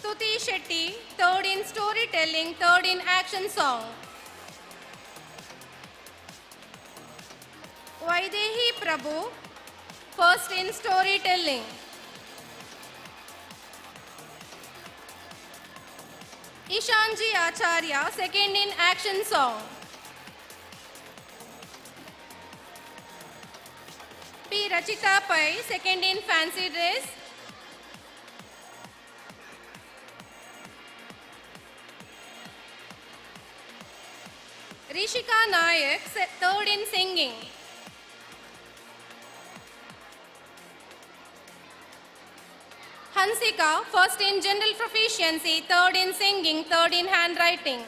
Speaker 6: Stuti Shetty, third in storytelling, third in action song. Vaidehi Prabhu, first in storytelling. Ishanji Acharya, second in action song. P. Rachita Pai, second in fancy dress. Rishika Nayak, third in singing. Hansika, first in general proficiency, third in singing, third in handwriting.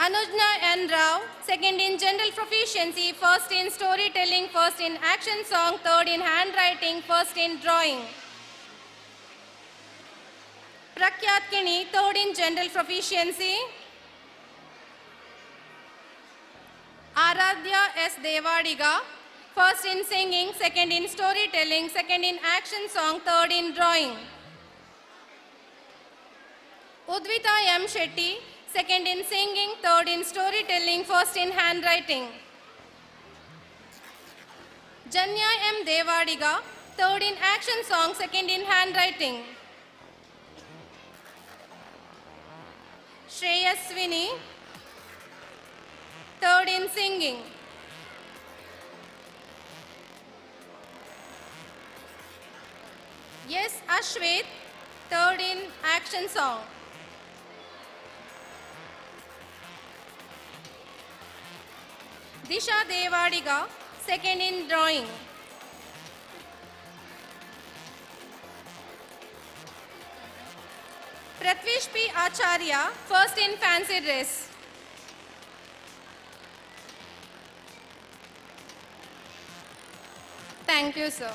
Speaker 6: Anujna N. Rao, second in general proficiency, first in storytelling, first in action song, third in handwriting, first in drawing. Prakyat Kini, third in general proficiency. Aradhya S. Devadiga, first in singing, second in storytelling, second in action song, third in drawing. Udvita M. Shetty, second in singing, third in storytelling, first in handwriting. Janya M. Devadiga, third in action song, second in handwriting. Shreyaswini, third in singing. Yes, Ashwet, third in action song. Disha Devadiga, second in drawing. Pratvish P. Acharya, first in fancy dress. Thank you, sir.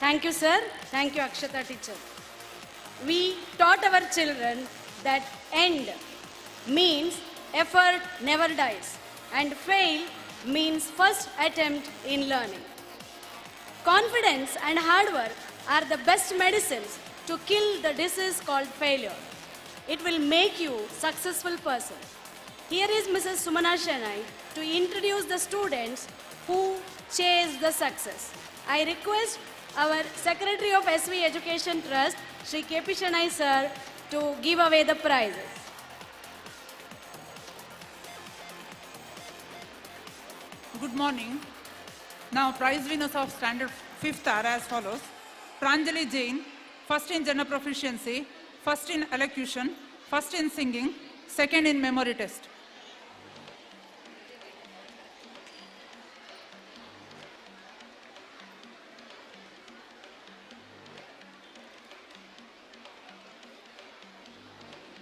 Speaker 1: Thank you, sir. Thank you, Akshata teacher. We taught our children that end means effort never dies and fail means first attempt in learning. Confidence and hard work are the best medicines to kill the disease called failure. It will make you successful person. Here is Mrs. Sumana Shenai to introduce the students who chase the success. I request our Secretary of SV Education Trust, Shri K.P. Shenai sir, to give away the prizes.
Speaker 7: Good morning. Now prize winners of standard 5th are as follows. Pranjali Jain, first in general proficiency, first in elocution, first in singing, second in memory test.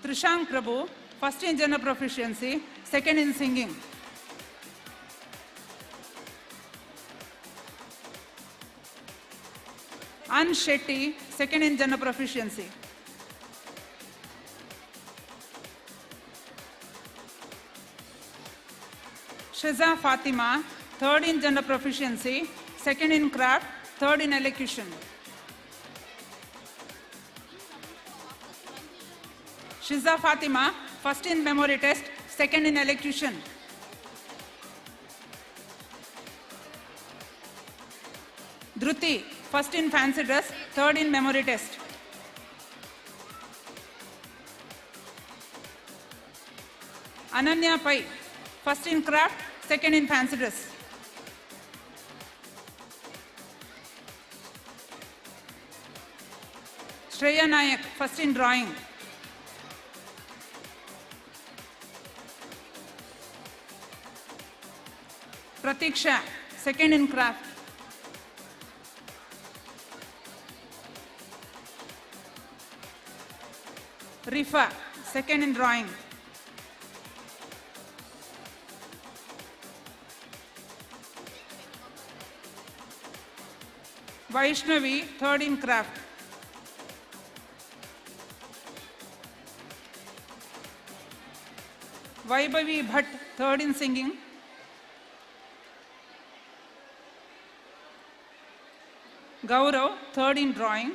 Speaker 7: Trishang Prabhu, first in general proficiency, second in singing. An Shetty, second in general proficiency. Shaza Fatima, third in general proficiency, second in craft, third in elocution. Shiza Fatima, first in memory test, second in elocution. Dhruti, first in fancy dress, third in memory test. Ananya Pai, first in craft, second in fancy dress. Shreya Nayak, first in drawing. Pratiksha, second in craft. Rifa, second in drawing. Vaishnavi, third in craft. Vaibhavi Bhatt, third in singing. Gaurav, third in drawing.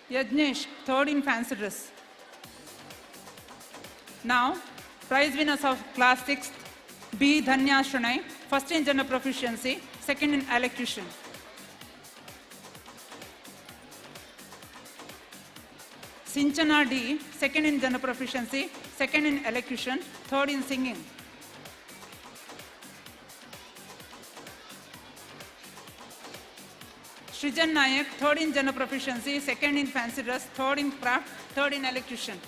Speaker 7: Yajnesh, third in fancy dress. Now, prize winners of class 6th, B. Dhanya Shranai, first in general proficiency, second in elocution. Sinchana D, second in general proficiency, second in elocution, third in singing. Srijan Nayak, third in general proficiency, second in fancy dress, third in craft, third in elocution.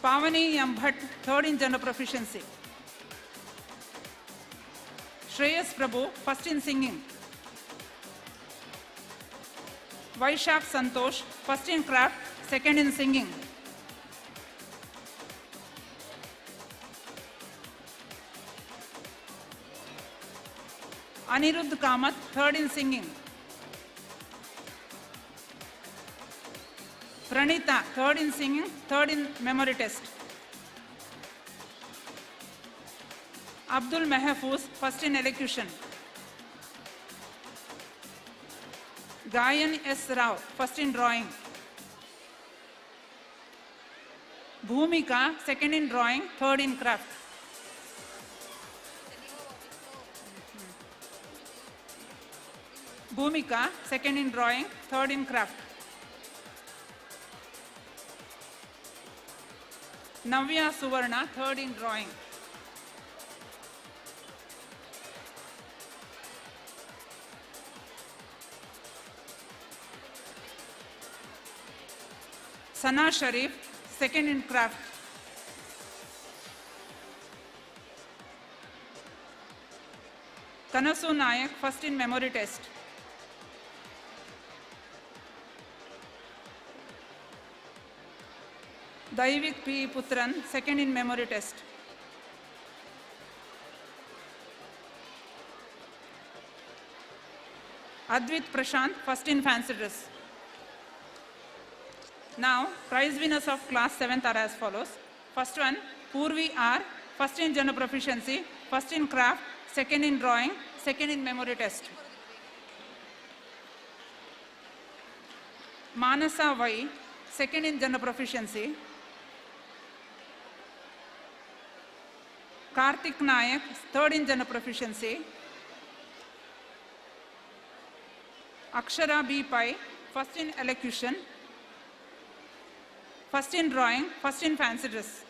Speaker 7: Pavani M. Bhatt, third in general proficiency. Shreyas Prabhu, first in singing. Vaishak Santosh, first in craft, second in singing. Anirudh Kamath, third in singing. Pranita, third in singing, third in memory test. Abdul Mehfooz, first in elocution. Gayan S. Rao, first in drawing. Bhumika, second in drawing, third in craft. Bhumika, second in drawing, third in craft. Navya Suvarna, third in drawing. Sana Sharif, second in craft. Kanasu Nayak, first in memory test. Daivik P. Putran, second in memory test. Advit Prashant, first in fancy dress. Now, prize winners of class 7th are as follows. First one, Purvi R, first in general proficiency, first in craft, second in drawing, second in memory test. Manasa Y, second in general proficiency. Kartik Nayak, third in general proficiency. Akshara B. Pai, first in elocution. First in drawing, first in fancy dress.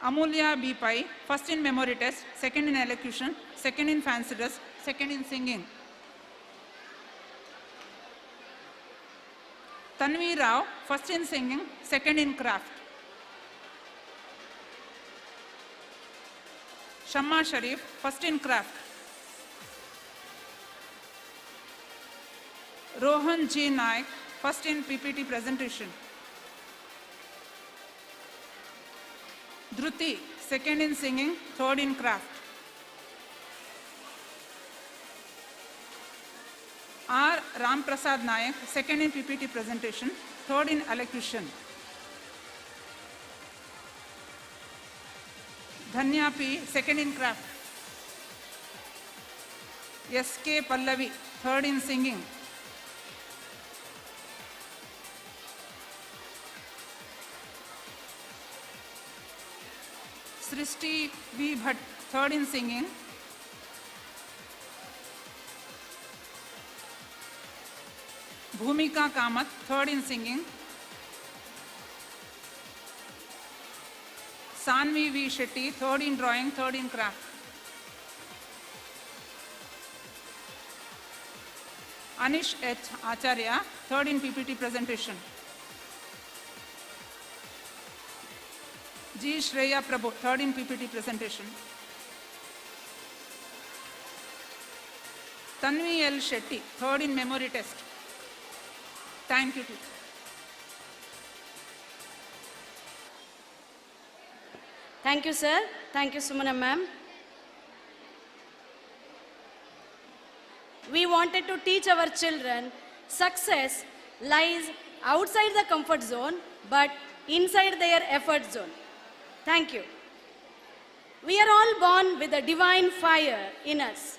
Speaker 7: Amulya B. Pai, first in memory test, second in elocution, second in fancy dress, second in singing. Tanvi Rao, first in singing, second in craft. Shamma Sharif, first in craft. Rohan G. Naik, first in PPT presentation. Dhruti, second in singing, third in craft. R. Ram Prasad Nayak, second in PPT presentation, third in elocution. Dhanya P, second in craft. S.K. Pallavi, third in singing. Srishti V. Bhatt, third in singing. Bhumika Kamath, third in singing. Sanvi V. Shetty, third in drawing, third in craft. Anish H. Acharya, third in PPT presentation. G. Shreya Prabhu, third in PPT presentation. Tanvi L. Shetty, third in memory test. Thank you, teacher.
Speaker 1: Thank you, sir. Thank you, Sumana ma'am. We wanted to teach our children success lies outside the comfort zone, but inside their effort zone. Thank you. We are all born with a divine fire in us.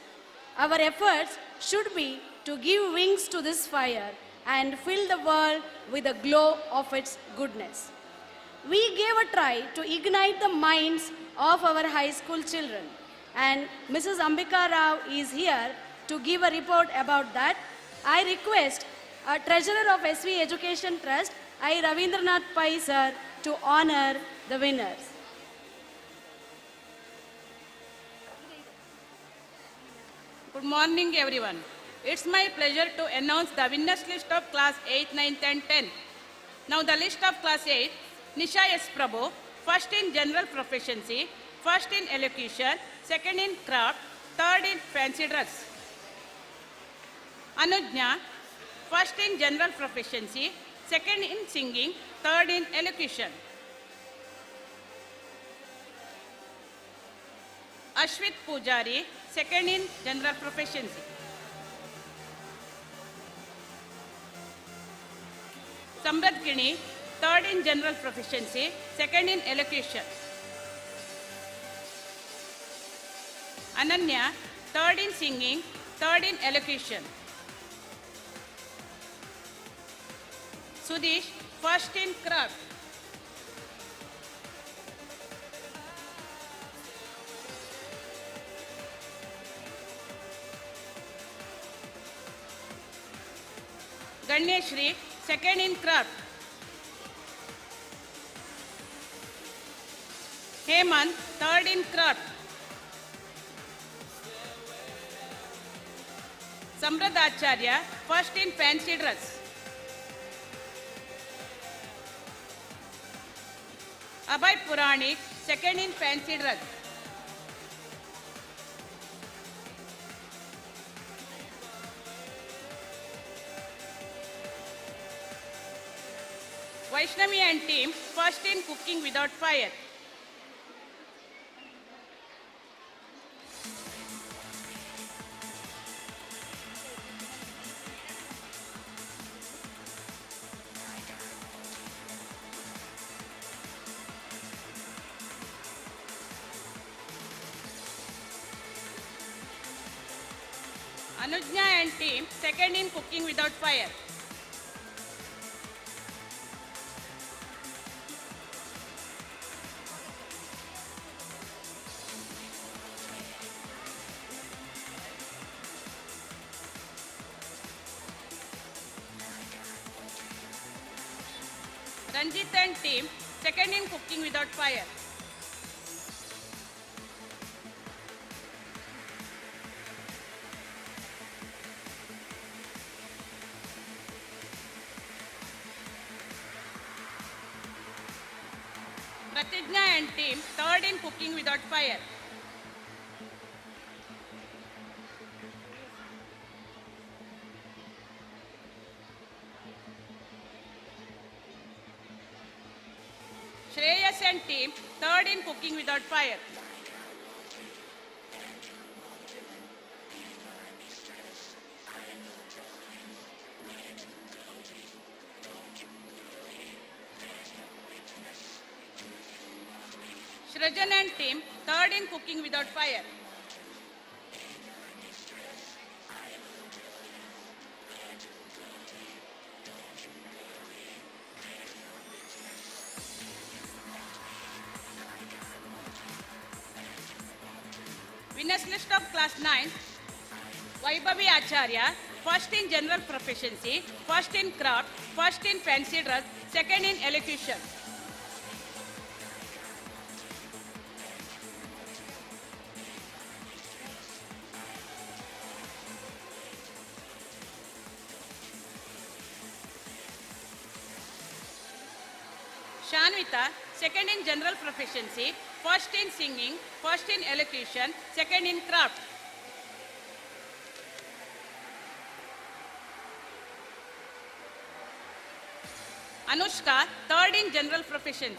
Speaker 1: Our efforts should be to give wings to this fire and fill the world with the glow of its goodness. We gave a try to ignite the minds of our high school children, and Mrs. Ambika Rao is here to give a report about that. I request Treasurer of SV Education Trust, I. Ravindranath Pai sir, to honor the winners.
Speaker 8: Good morning, everyone. It's my pleasure to announce the winners list of class 8, 9, 10, 10. Now the list of class 8, Nisha S. Prabhu, first in general proficiency, first in elocution, second in craft, third in fancy dress. Anujna, first in general proficiency, second in singing, third in elocution. Ashwit Pujari, second in general proficiency. Samrat Kini, third in general proficiency, second in elocution. Ananya, third in singing, third in elocution. Sudish, first in craft. Ganeshri, second in craft. Hemant, third in craft. Samrad Acharya, first in fancy dress. Abhay Puranik, second in fancy dress. Vaishnavi and team, first in cooking without fire. Anujna and team, second in cooking without fire. Ranjit and team, second in cooking without fire. Pratijna and team, third in cooking without fire. Shreyas and team, third in cooking without fire. Shrajan and team, third in cooking without fire. Winners list of class 9, Vaibhavi Acharya, first in general proficiency, first in craft, first in fancy dress, second in elocution. Shanvita, second in general proficiency, first in singing, first in elocution, second in craft. Anushka, third in general proficiency.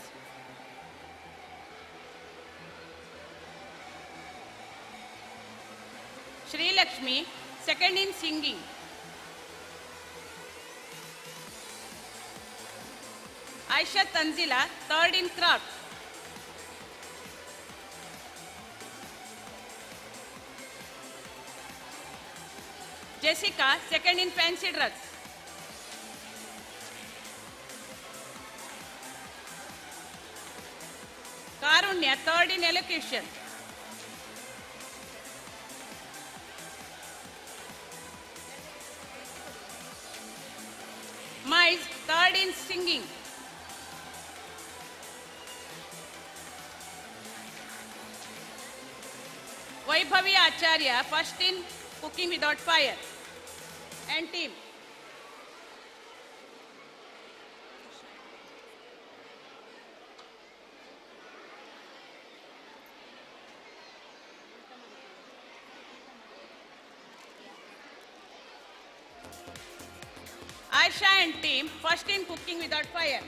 Speaker 8: Sri Lakshmi, second in singing. Aisha Tanzila, third in craft. Jessica, second in fancy dress. Karunya, third in elocution. Mais, third in singing. Vaibhavi Acharya, first in cooking without fire. And team. Aisha and team, first in cooking without fire.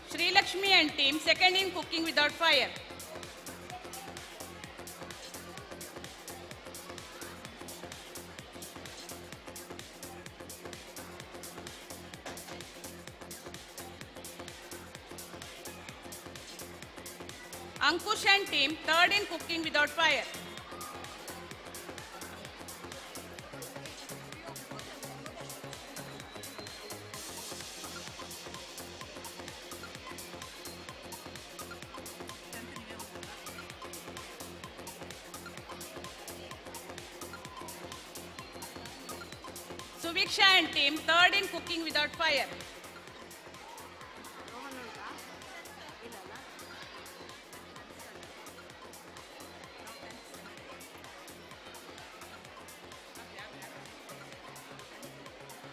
Speaker 8: Sri Lakshmi and team, second in cooking without fire. Ankush and team, third in cooking without fire. Suviksha and team, third in cooking without fire.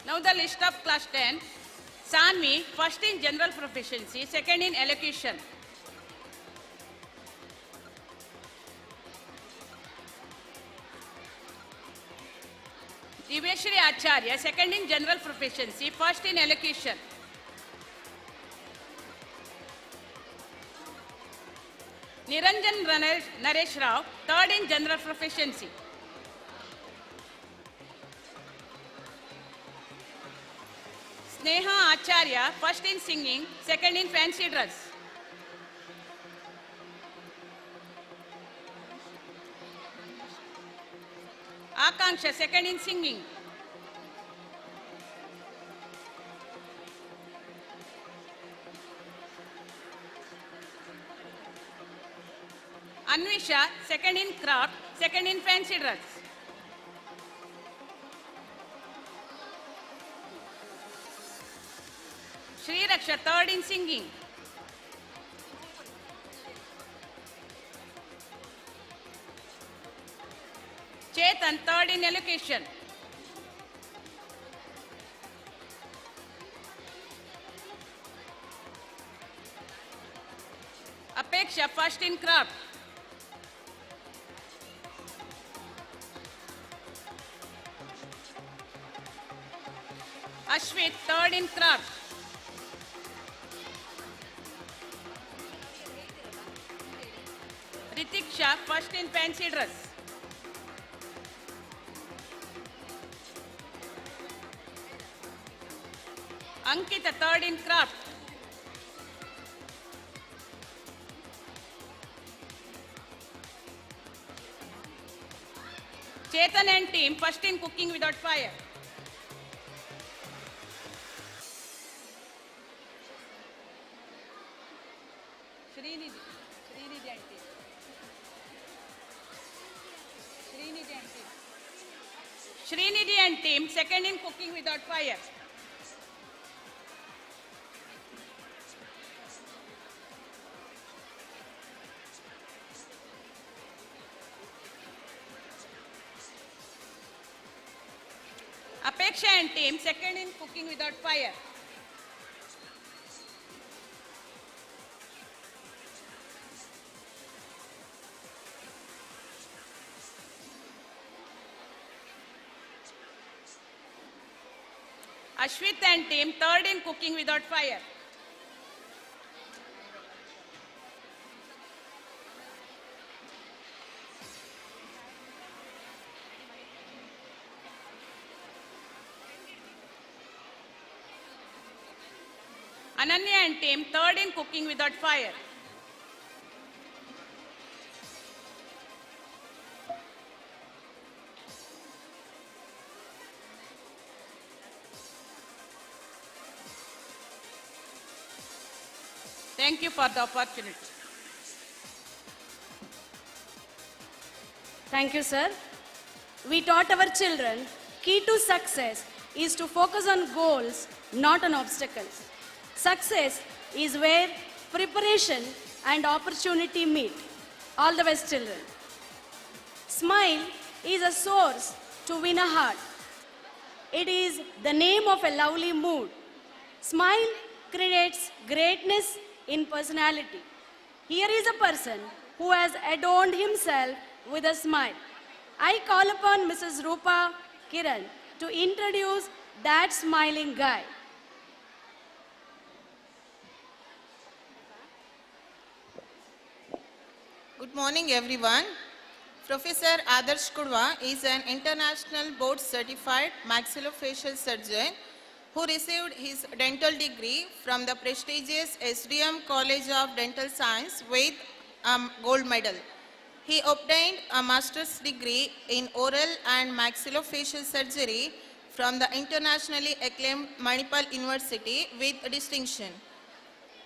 Speaker 8: Now the list of class 10. Sanvi, first in general proficiency, second in elocution. Divyashri Acharya, second in general proficiency, first in elocution. Niranjan Naresh Rao, third in general proficiency. Sneha Acharya, first in singing, second in fancy dress. Akanksha, second in singing. Anvisha, second in craft, second in fancy dress. Sri Raksha, third in singing. Chetan, third in elocution. Apeksha, first in craft. Ashwit, third in craft. Ritiksha, first in fancy dress. Ankita, third in craft. Chetan and team, first in cooking without fire. Srinidhi and team. Srinidhi and team, second in cooking without fire. Apeksha and team, second in cooking without fire. Ashwit and team, third in cooking without fire. Ananya and team, third in cooking without fire. Thank you for the opportunity.
Speaker 1: Thank you, sir. We taught our children, key to success is to focus on goals, not on obstacles. Success is where preparation and opportunity meet. All the best, children. Smile is a source to win a heart. It is the name of a lovely mood. Smile creates greatness in personality. Here is a person who has adorned himself with a smile. I call upon Mrs. Rupa Kiran to introduce that smiling guy.
Speaker 9: Good morning, everyone. Professor Adarsh Kudwa is an international board certified maxillofacial surgeon who received his dental degree from the prestigious SDM College of Dental Science with a gold medal. He obtained a master's degree in oral and maxillofacial surgery from the internationally acclaimed Manipal University with distinction.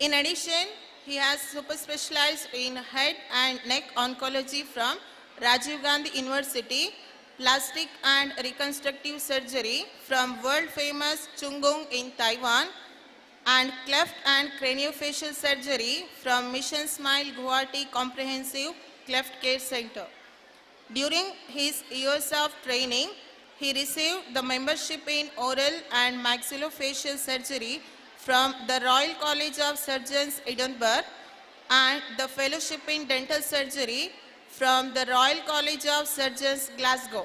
Speaker 9: In addition, he has super specialized in head and neck oncology from Rajiv Gandhi University, plastic and reconstructive surgery from world famous Chunggung in Taiwan, and cleft and craniofacial surgery from Mission Smile Guwahati Comprehensive Cleft Care Center. During his years of training, he received the membership in oral and maxillofacial surgery from the Royal College of Surgeons, Edinburgh, and the fellowship in dental surgery from the Royal College of Surgeons, Glasgow.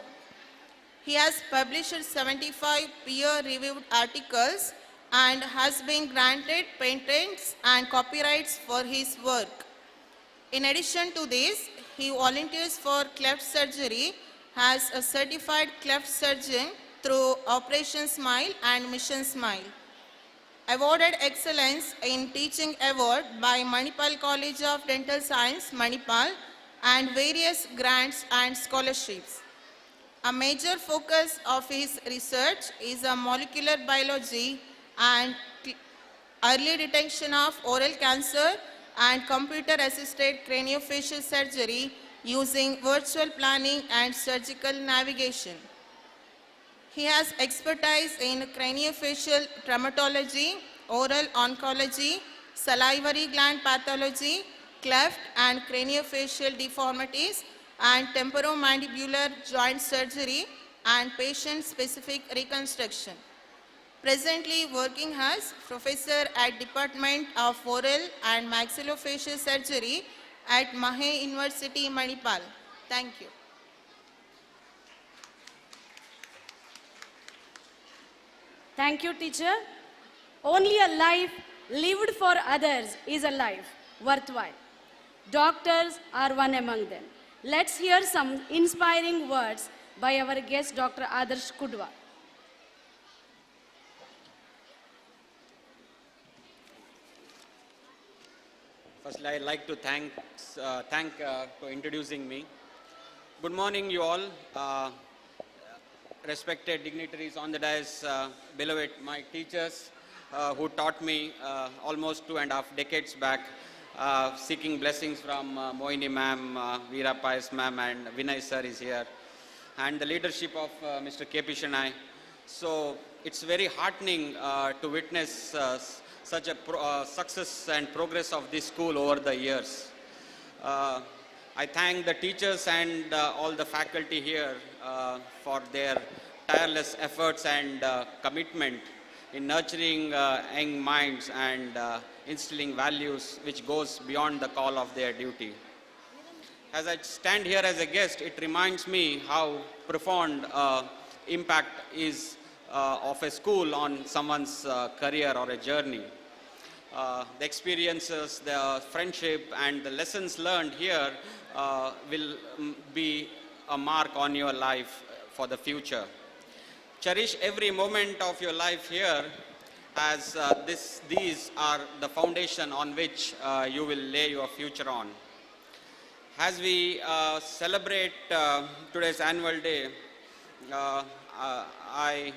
Speaker 9: He has published 75 peer-reviewed articles and has been granted patents and copyrights for his work. In addition to this, he volunteers for cleft surgery as a certified cleft surgeon through Operation Smile and Mission Smile. Awarded Excellence in Teaching Award by Manipal College of Dental Science, Manipal, and various grants and scholarships. A major focus of his research is a molecular biology and early detection of oral cancer and computer-assisted craniofacial surgery using virtual planning and surgical navigation. He has expertise in craniofacial traumatology, oral oncology, salivary gland pathology, cleft and craniofacial deformities, and temporomandibular joint surgery and patient-specific reconstruction. Presently working as professor at Department of Oral and Maxillofacial Surgery at Mahe University, Manipal. Thank you.
Speaker 1: Thank you, teacher. Only a life lived for others is a life worthwhile. Doctors are one among them. Let's hear some inspiring words by our guest, Dr. Adarsh Kudwa.
Speaker 10: Firstly, I'd like to thank for introducing me. Good morning, you all. Respected dignitaries on the dais, beloved my teachers who taught me almost 2.5 decades back, seeking blessings from Moini ma'am, Veera Pais ma'am, and Vinay sir is here, and the leadership of Mr. K.P. Shanai. So it's very heartening to witness such a success and progress of this school over the years. I thank the teachers and all the faculty here for their tireless efforts and commitment in nurturing young minds and instilling values which goes beyond the call of their duty. As I stand here as a guest, it reminds me how profound impact is of a school on someone's career or a journey. The experiences, the friendship, and the lessons learned here will be a mark on your life for the future. Cherish every moment of your life here, as these are the foundation on which you will lay your future on. As we celebrate today's annual day, I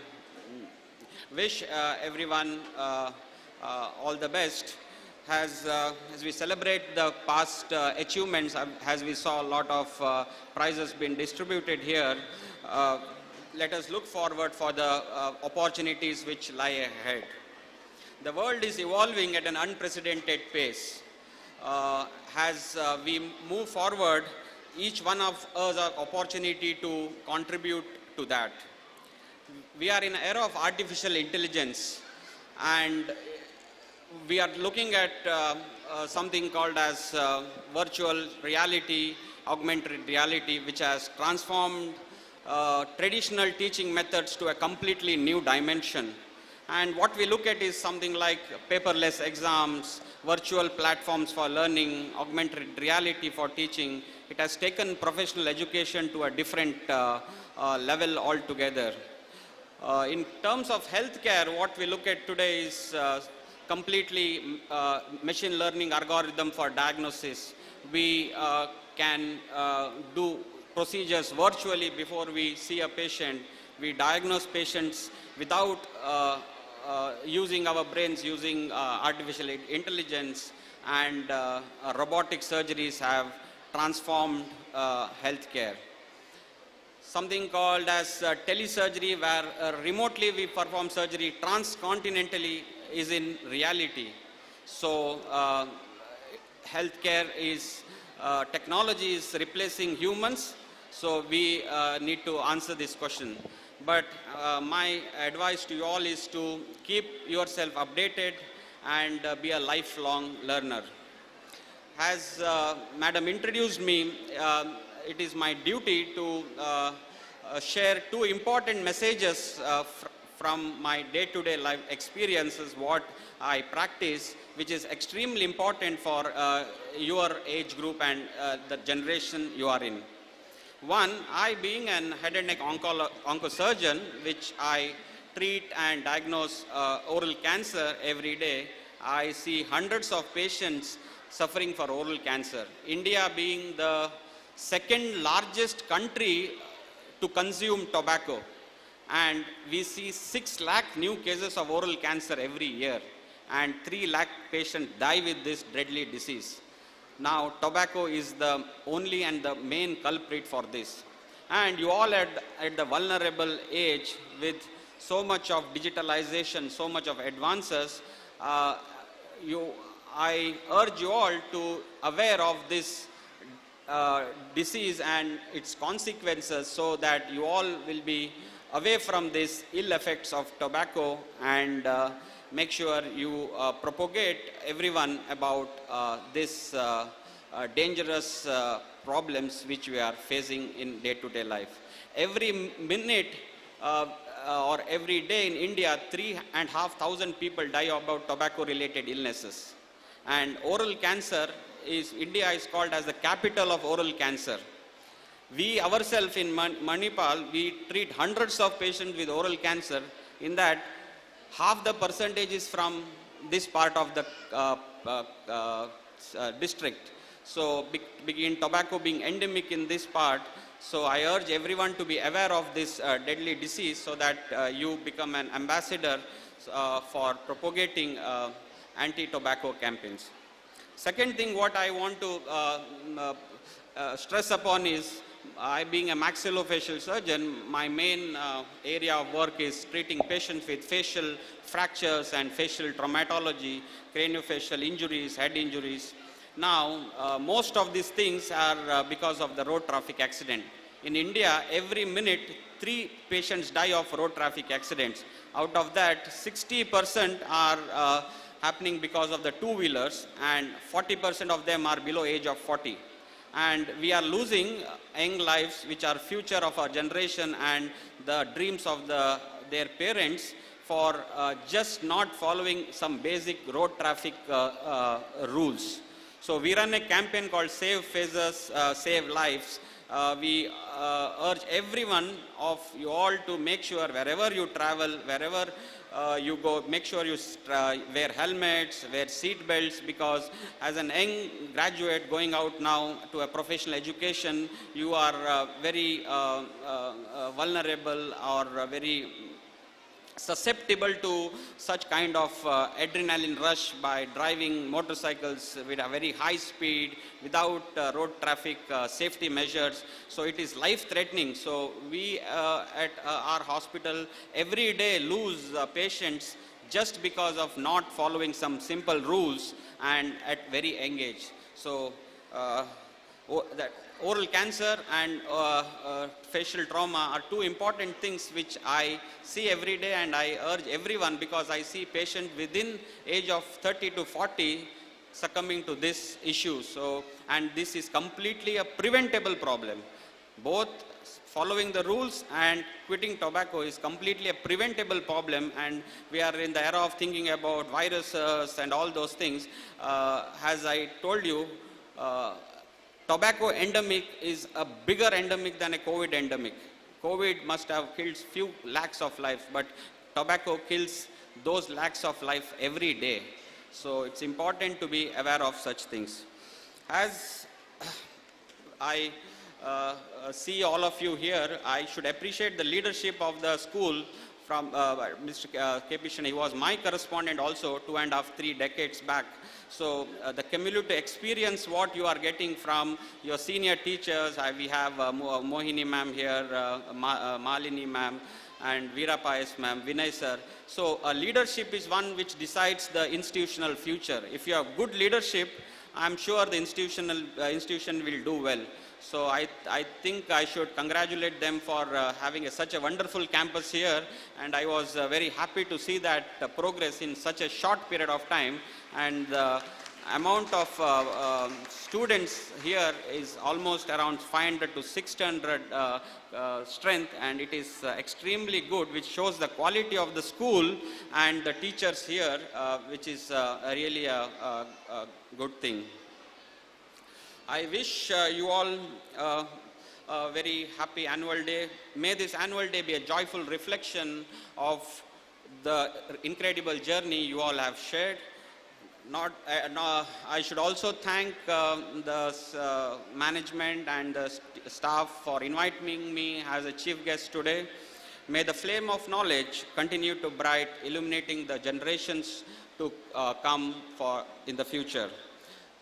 Speaker 10: wish everyone all the best. As we celebrate the past achievements, as we saw a lot of prizes being distributed here, let us look forward for the opportunities which lie ahead. The world is evolving at an unprecedented pace. As we move forward, each one of us has an opportunity to contribute to that. We are in an era of artificial intelligence, And we are looking at something called as virtual reality, augmented reality, which has transformed traditional teaching methods to a completely new dimension. And what we look at is something like paperless exams, virtual platforms for learning, augmented reality for teaching. It has taken professional education to a different level altogether. In terms of healthcare, what we look at today is completely machine learning algorithm for diagnosis. We can do procedures virtually before we see a patient. We diagnose patients without using our brains, using artificial intelligence, and robotic surgeries have transformed healthcare. Something called as telesurgery, where remotely we perform surgery transcontinentally, is in reality. So healthcare is, technology is replacing humans, so we need to answer this question. But my advice to you all is to keep yourself updated and be a lifelong learner. As Madam introduced me, it is my duty to share two important messages from my day-to-day life experiences, what I practice, which is extremely important for your age group and the generation you are in. One, I being an head and neck oncosurgeon, which I treat and diagnose oral cancer every day, I see hundreds of patients suffering for oral cancer. India being the second largest country to consume tobacco, and we see 6 lakh new cases of oral cancer every year, and 3 lakh patients die with this deadly disease. Now, tobacco is the only and the main culprit for this. And you all at the vulnerable age, with so much of digitalization, so much of advances, I urge you all to aware of this disease and its consequences, so that you all will be away from these ill effects of tobacco, and make sure you propagate everyone about this dangerous problems which we are facing in day-to-day life. Every minute or every day in India, 3,500 people die about tobacco-related illnesses. And oral cancer India is called as the capital of oral cancer. We ourselves in Manipal, we treat hundreds of patients with oral cancer. In that, half the percentage is from this part of the district. So, begin tobacco being endemic in this part. So, I urge everyone to be aware of this deadly disease, so that you become an ambassador for propagating anti-tobacco campaigns. Second thing what I want to stress upon is, I being a maxillofacial surgeon, my main area of work is treating patients with facial fractures and facial traumatology, craniofacial injuries, head injuries. Now, most of these things are because of the road traffic accident. In India, every minute, 3 patients die of road traffic accidents. Out of that, 60% are happening because of the two-wheelers, and 40% of them are below age of 40. And we are losing young lives, which are future of our generation and the dreams of their parents, for just not following some basic road traffic rules. So we run a campaign called Save Faces, Save Lives. We urge everyone of you all to make sure wherever you travel, wherever you go, make sure you wear helmets, wear seat belts, because as an young graduate going out now to a professional education, you are very vulnerable or very susceptible to such kind of adrenaline rush by driving motorcycles with a very high speed without road traffic safety measures. So it is life-threatening. So we at our hospital every day lose patients just because of not following some simple rules and at very young age. So oral cancer and facial trauma are two important things which I see every day, and I urge everyone, because I see patients within age of 30 to 40 succumbing to this issue. So, and this is completely a preventable problem. Both following the rules and quitting tobacco is completely a preventable problem, and we are in the era of thinking about viruses and all those things. As I told you, tobacco endemic is a bigger endemic than a COVID endemic. COVID must have killed few lakhs of lives, but tobacco kills those lakhs of life every day. So it's important to be aware of such things. As I see all of you here, I should appreciate the leadership of the school from Mr. K. Pishan. He was my correspondent also 2.5, 3 decades back. So the cumulative experience what you are getting from your senior teachers, we have Mohini ma'am here, Malini ma'am, and Veerapayas ma'am, Vinay sir. So leadership is one which decides the institutional future. If you have good leadership, I'm sure the institution will do well. So I think I should congratulate them for having such a wonderful campus here, and I was very happy to see that progress in such a short period of time, and the amount of students here is almost around 500 to 600 strength, and it is extremely good, which shows the quality of the school and the teachers here, which is really a good thing. I wish you all a very happy annual day. May this annual day be a joyful reflection of the incredible journey you all have shared. I should also thank the management and the staff for inviting me as a chief guest today. May the flame of knowledge continue to bright, illuminating the generations to come in the future.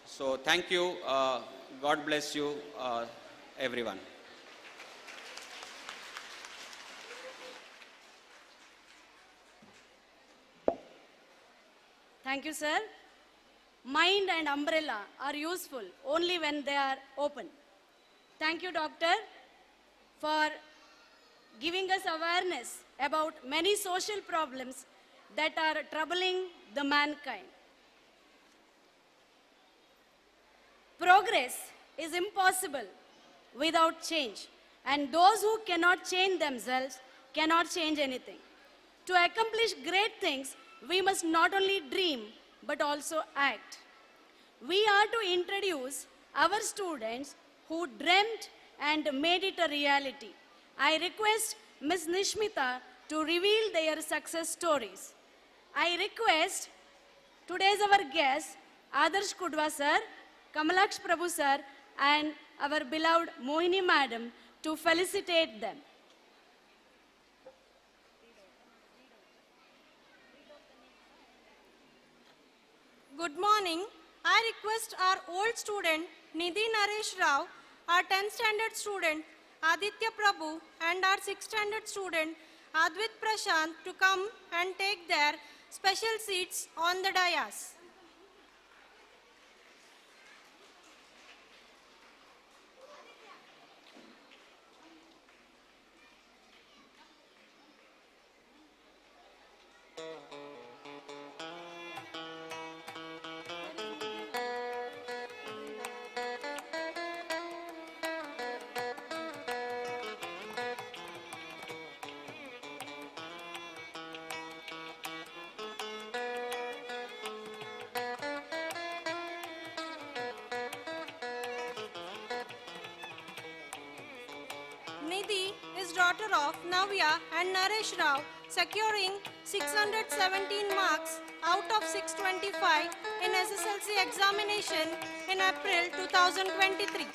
Speaker 10: So thank you. God bless you, everyone.
Speaker 1: Thank you, sir. Mind and umbrella are useful only when they are open. Thank you, doctor, for giving us awareness about many social problems that are troubling the mankind. Progress is impossible without change, and those who cannot change themselves cannot change anything. To accomplish great things, we must not only dream, but also act. We are to introduce our students who dreamt and made it a reality. I request Ms. Nishmita to reveal their success stories. I request today's our guests, Adarsh Kudwa sir, Kamalaksh Prabhu sir, and our beloved Mohini madam to felicitate them.
Speaker 6: Good morning. I request our old student Nidhi Naresh Rao, our 10th standard student Aditya Prabhu, and our 6th standard student Advit Prashant to come and take their special seats on the dais. Nidhi is daughter of Navya and Naresh Rao, securing 617 marks out of 625 in SSLC examination in April 2023.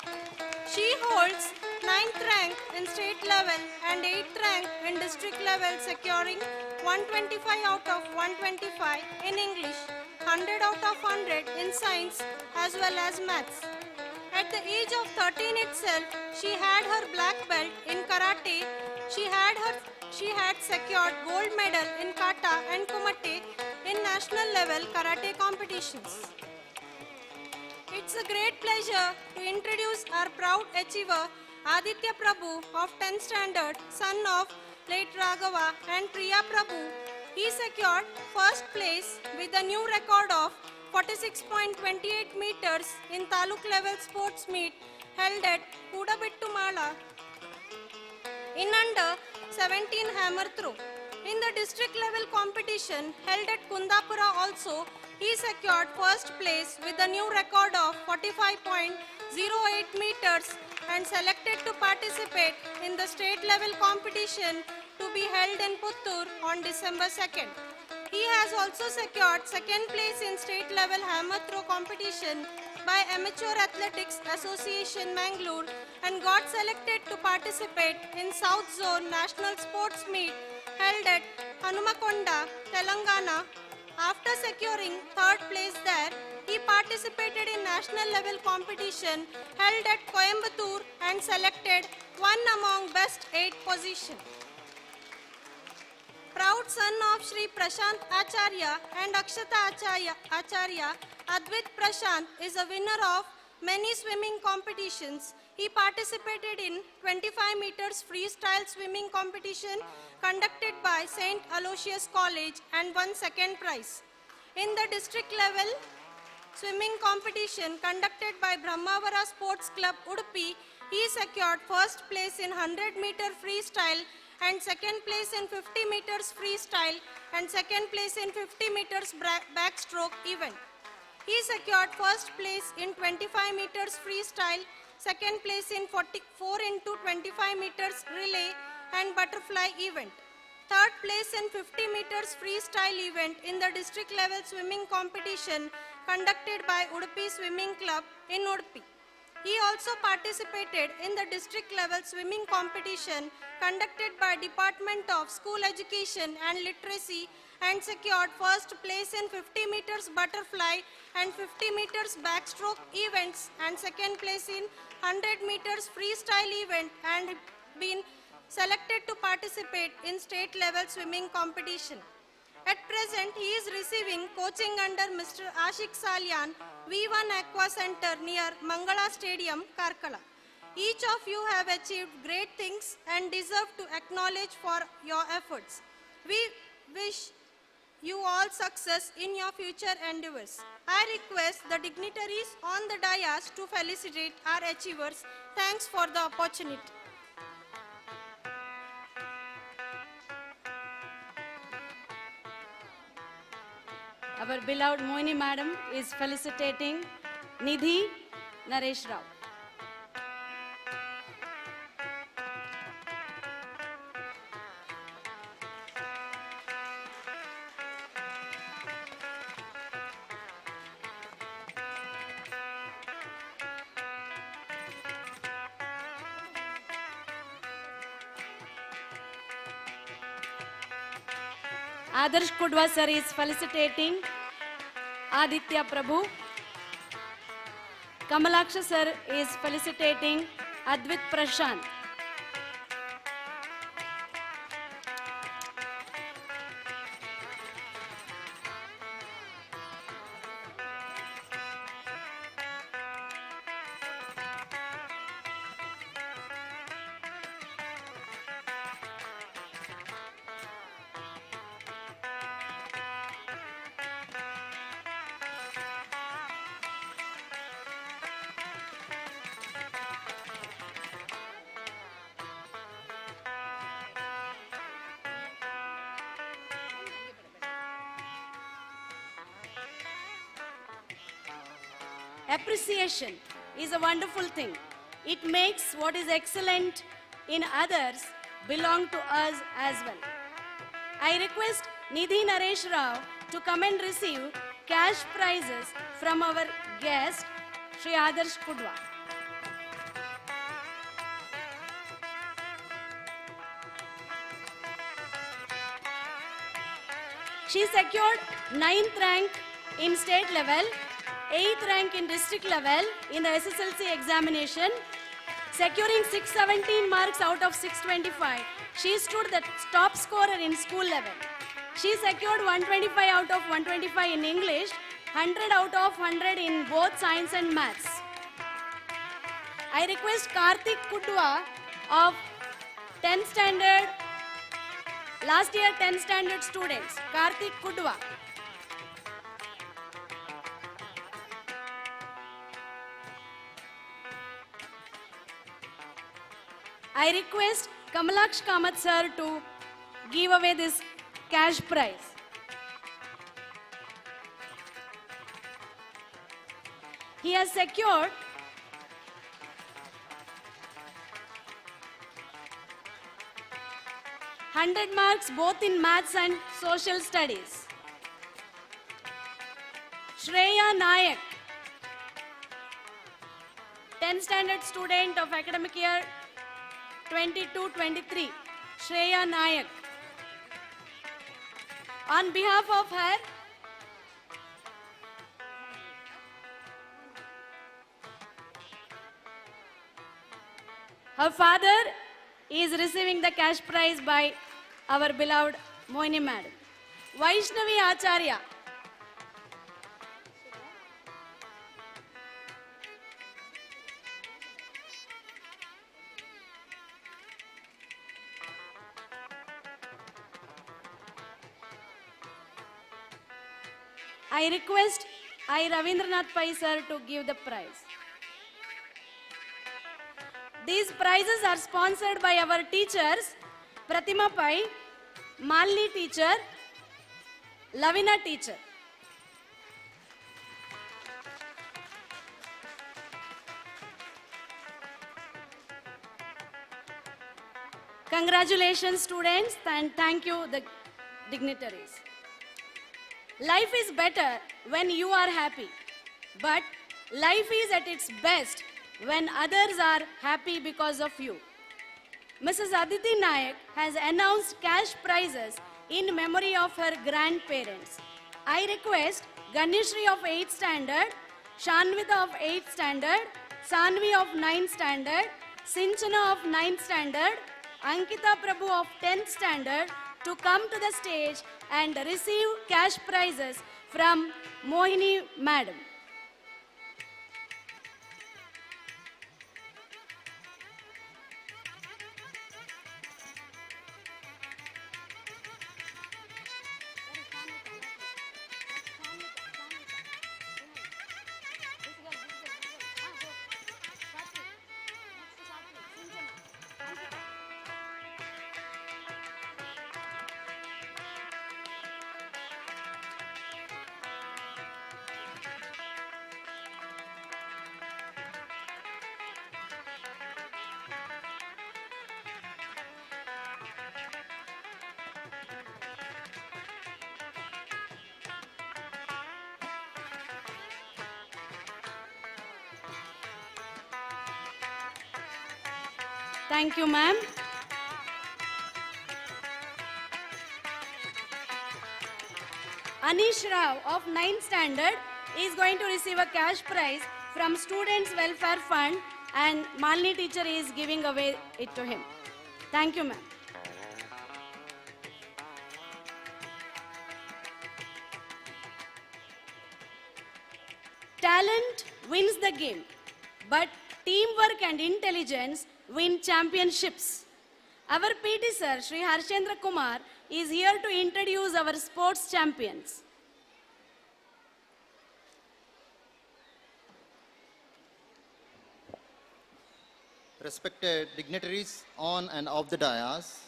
Speaker 6: She holds 9th rank in state level and 8th rank in district level, securing 125 out of 125 in English, 100 out of 100 in science as well as maths. At the age of 13 itself, she had her black belt in karate. She had secured gold medal in kata and kumite in national level karate competitions. It's a great pleasure to introduce our proud achiever, Aditya Prabhu of 10th standard, son of late Raghava and Priya Prabhu. He secured first place with a new record of 46.28 meters in Taluk level sports meet held at Kudabittumala in under 17 hammer throw. In the district level competition held at Kundapura also, he secured first place with a new record of 45.08 meters and selected to participate in the state level competition to be held in Puttur on December 2nd. He has also secured second place in state level hammer throw competition by Amateur Athletics Association Mangalore and got selected to participate in South Zone National Sports Meet held at Hanumakonda, Telangana. After securing third place there, he participated in national level competition held at Coimbatore and selected one among best 8 position. Proud son of Shri Prashant Acharya and Akshata Acharya, Advait Prashant is a winner of many swimming competitions. He participated in 25 meters freestyle swimming competition conducted by St. Aloysius College and won second prize. In the district level swimming competition conducted by Brahmavara Sports Club Udupi, he secured first place in 100-meter freestyle and second place in 50 meters freestyle and second place in 50 meters backstroke event. He secured first place in 25 meters freestyle, second place in 4 into 25 meters relay and butterfly event. Third place in 50 meters freestyle event in the district level swimming competition conducted by Udupi Swimming Club in Udupi. He also participated in the district level swimming competition conducted by Department of School Education and Literacy and secured first place in 50 meters butterfly and 50 meters backstroke events and second place in 100 meters freestyle event and been selected to participate in state level swimming competition. At present, he is receiving coaching under Mr. Ashik Salyan, V1 Aqua Center near Mangala Stadium, Karkala. Each of you have achieved great things and deserve to acknowledge for your efforts. We wish you all success in your future endeavors. I request the dignitaries on the dais to felicitate our achievers. Thanks for the opportunity.
Speaker 1: Our beloved Moini Madam is felicitating Nidhi Naresh Rao. Adarsh Kudwa sir is felicitating Aditya Prabhu. Kamalaksha sir is felicitating Advait Prashant. Appreciation is a wonderful thing. It makes what is excellent in others belong to us as well. I request Nidhi Naresh Rao to come and receive cash prizes from our guest, Shri Adarsh Kudwa. She secured 9th rank in state level, 8th rank in district level in the SSLC examination, securing 617 marks out of 625. She stood the top scorer in school level. She secured 125 out of 125 in English, 100 out of 100 in both science and maths. I request Karthik Kudwa of 10th standard, last year 10th standard students. Karthik Kudwa. I request Kamalaksh Kamath sir to give away this cash prize. He has secured 100 marks both in maths and social studies. Shreya Nayak, 10th standard student of academic year 22-23. Shreya Nayak. On behalf of her, her father is receiving the cash prize by our beloved Moini madam. Vaishnavi Acharya. I request I. Ravindranath Pai sir to give the prize. These prizes are sponsored by our teachers, Pratima Pai, Malini teacher, Lavina teacher. Congratulations students and thank you the dignitaries. Life is better when you are happy, but life is at its best when others are happy because of you. Mrs. Aditi Nayak has announced cash prizes in memory of her grandparents. I request Ganeshri of 8th standard, Shanvita of 8th standard, Sanvi of 9th standard, Sinchana of 9th standard, Ankita Prabhu of 10th standard to come to the stage and receive cash prizes from Mohini Madam. Thank you, ma'am. Anish Rao of 9th standard is going to receive a cash prize from Students Welfare Fund and Malini teacher is giving away it to him. Thank you, ma'am. Talent wins the game, but teamwork and intelligence win championships. Our PT sir, Sri Harshendra Kumar, is here to introduce our sports champions.
Speaker 11: Respected dignitaries on and off the dais,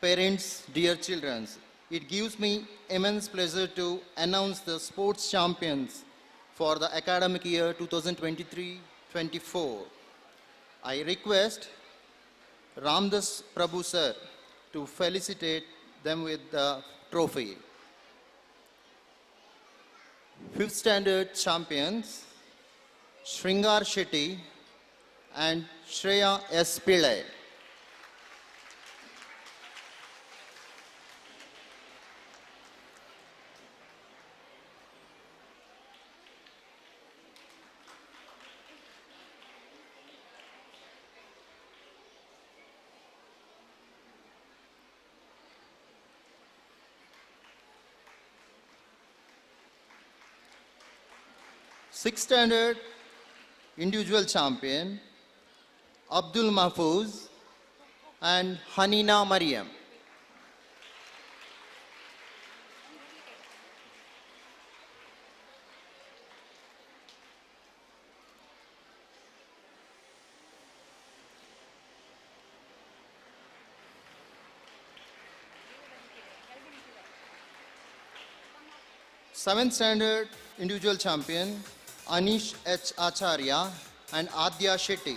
Speaker 11: parents, dear children, it gives me immense pleasure to announce the sports champions for the academic year 2023-24. I request Ramdas Prabhu sir to felicitate them with the trophy. 5th standard champions, Shringar Shetty and Shreya S. Pillai. 6th standard individual champion Abdul Mahfouz and Hanina Mariam. Seventh standard individual champion Anish H. Acharya and Adya Shetty.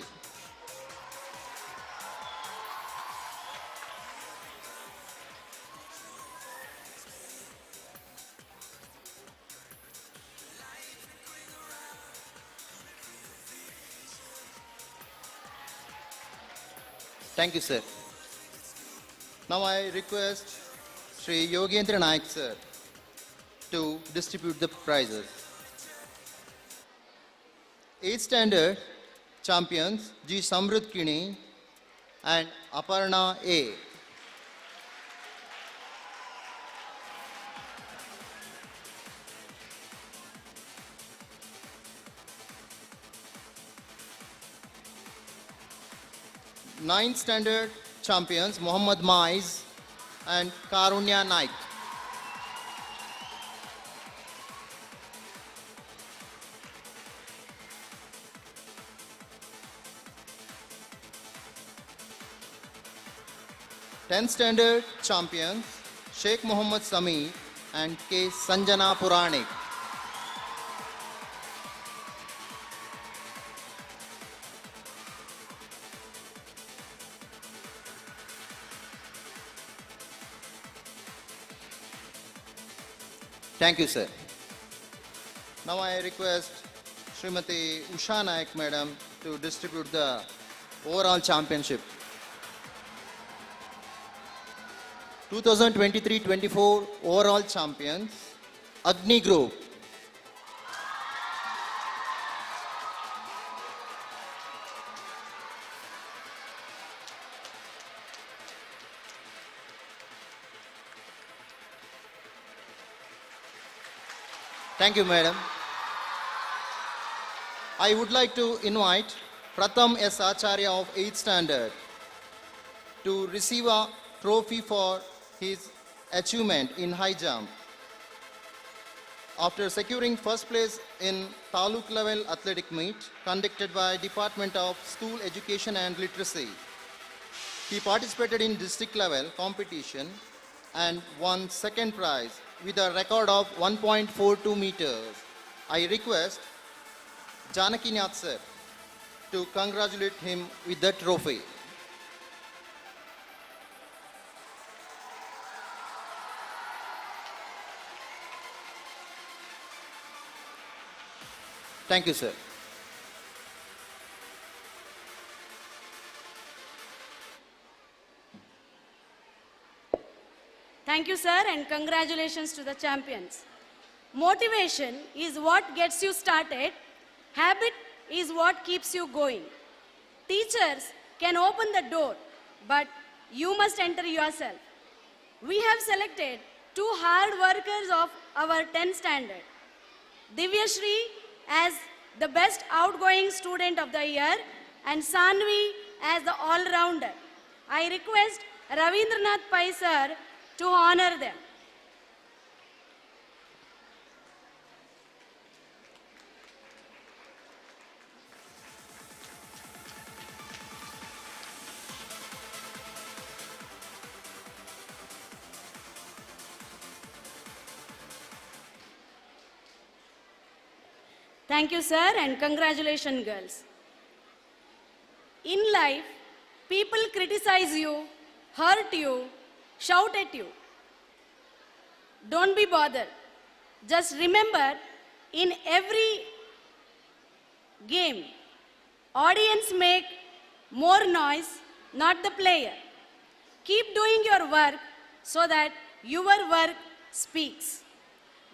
Speaker 11: Thank you, sir. Now I request Sri Yogendra Naik, sir, to distribute the prizes. 8th standard champions G. Samrudh Kini and Aparna A. Ninth standard champions Muhammad Maiz and Karunya Naik. Tenth standard champions Sheikh Muhammad Sami and K. Sanjana Puranik. Thank you, sir. Now I request Srimati Usha Naik, madam, to distribute the overall championship. 2023-24 overall champions, Agni Group. Thank you, madam. I would like to invite Pratham S. Acharya of 8th standard to receive a trophy for his achievement in high jump. After securing first place in Taluk level athletic meet conducted by Department of School Education and Literacy, he participated in district level competition and won second prize with a record of 1.42 meters. I request Janaki Nath sir to congratulate him with the trophy. Thank you, sir.
Speaker 1: Thank you, sir, and congratulations to the champions. Motivation is what gets you started. Habit is what keeps you going. Teachers can open the door, but you must enter yourself. We have selected two hard workers of our 10th standard. Divya Shri as the best outgoing student of the year and Sanvi as the all-rounder. I request Ravindranath Pai sir to honor them. Thank you, sir, and congratulations, girls. In life, people criticize you, hurt you, shout at you. Don't be bothered. Just remember, in every game, audience make more noise, not the player. Keep doing your work so that your work speaks.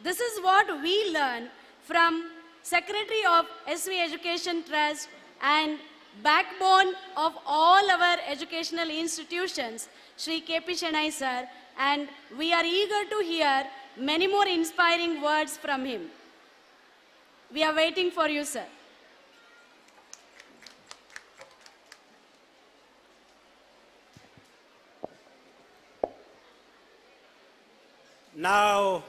Speaker 1: This is what we learn from Secretary of SV Education Trust and backbone of all our educational institutions, Shri K.P. Chennai sir, and we are eager to hear many more inspiring words from him. We are waiting for you, sir.
Speaker 12: Now,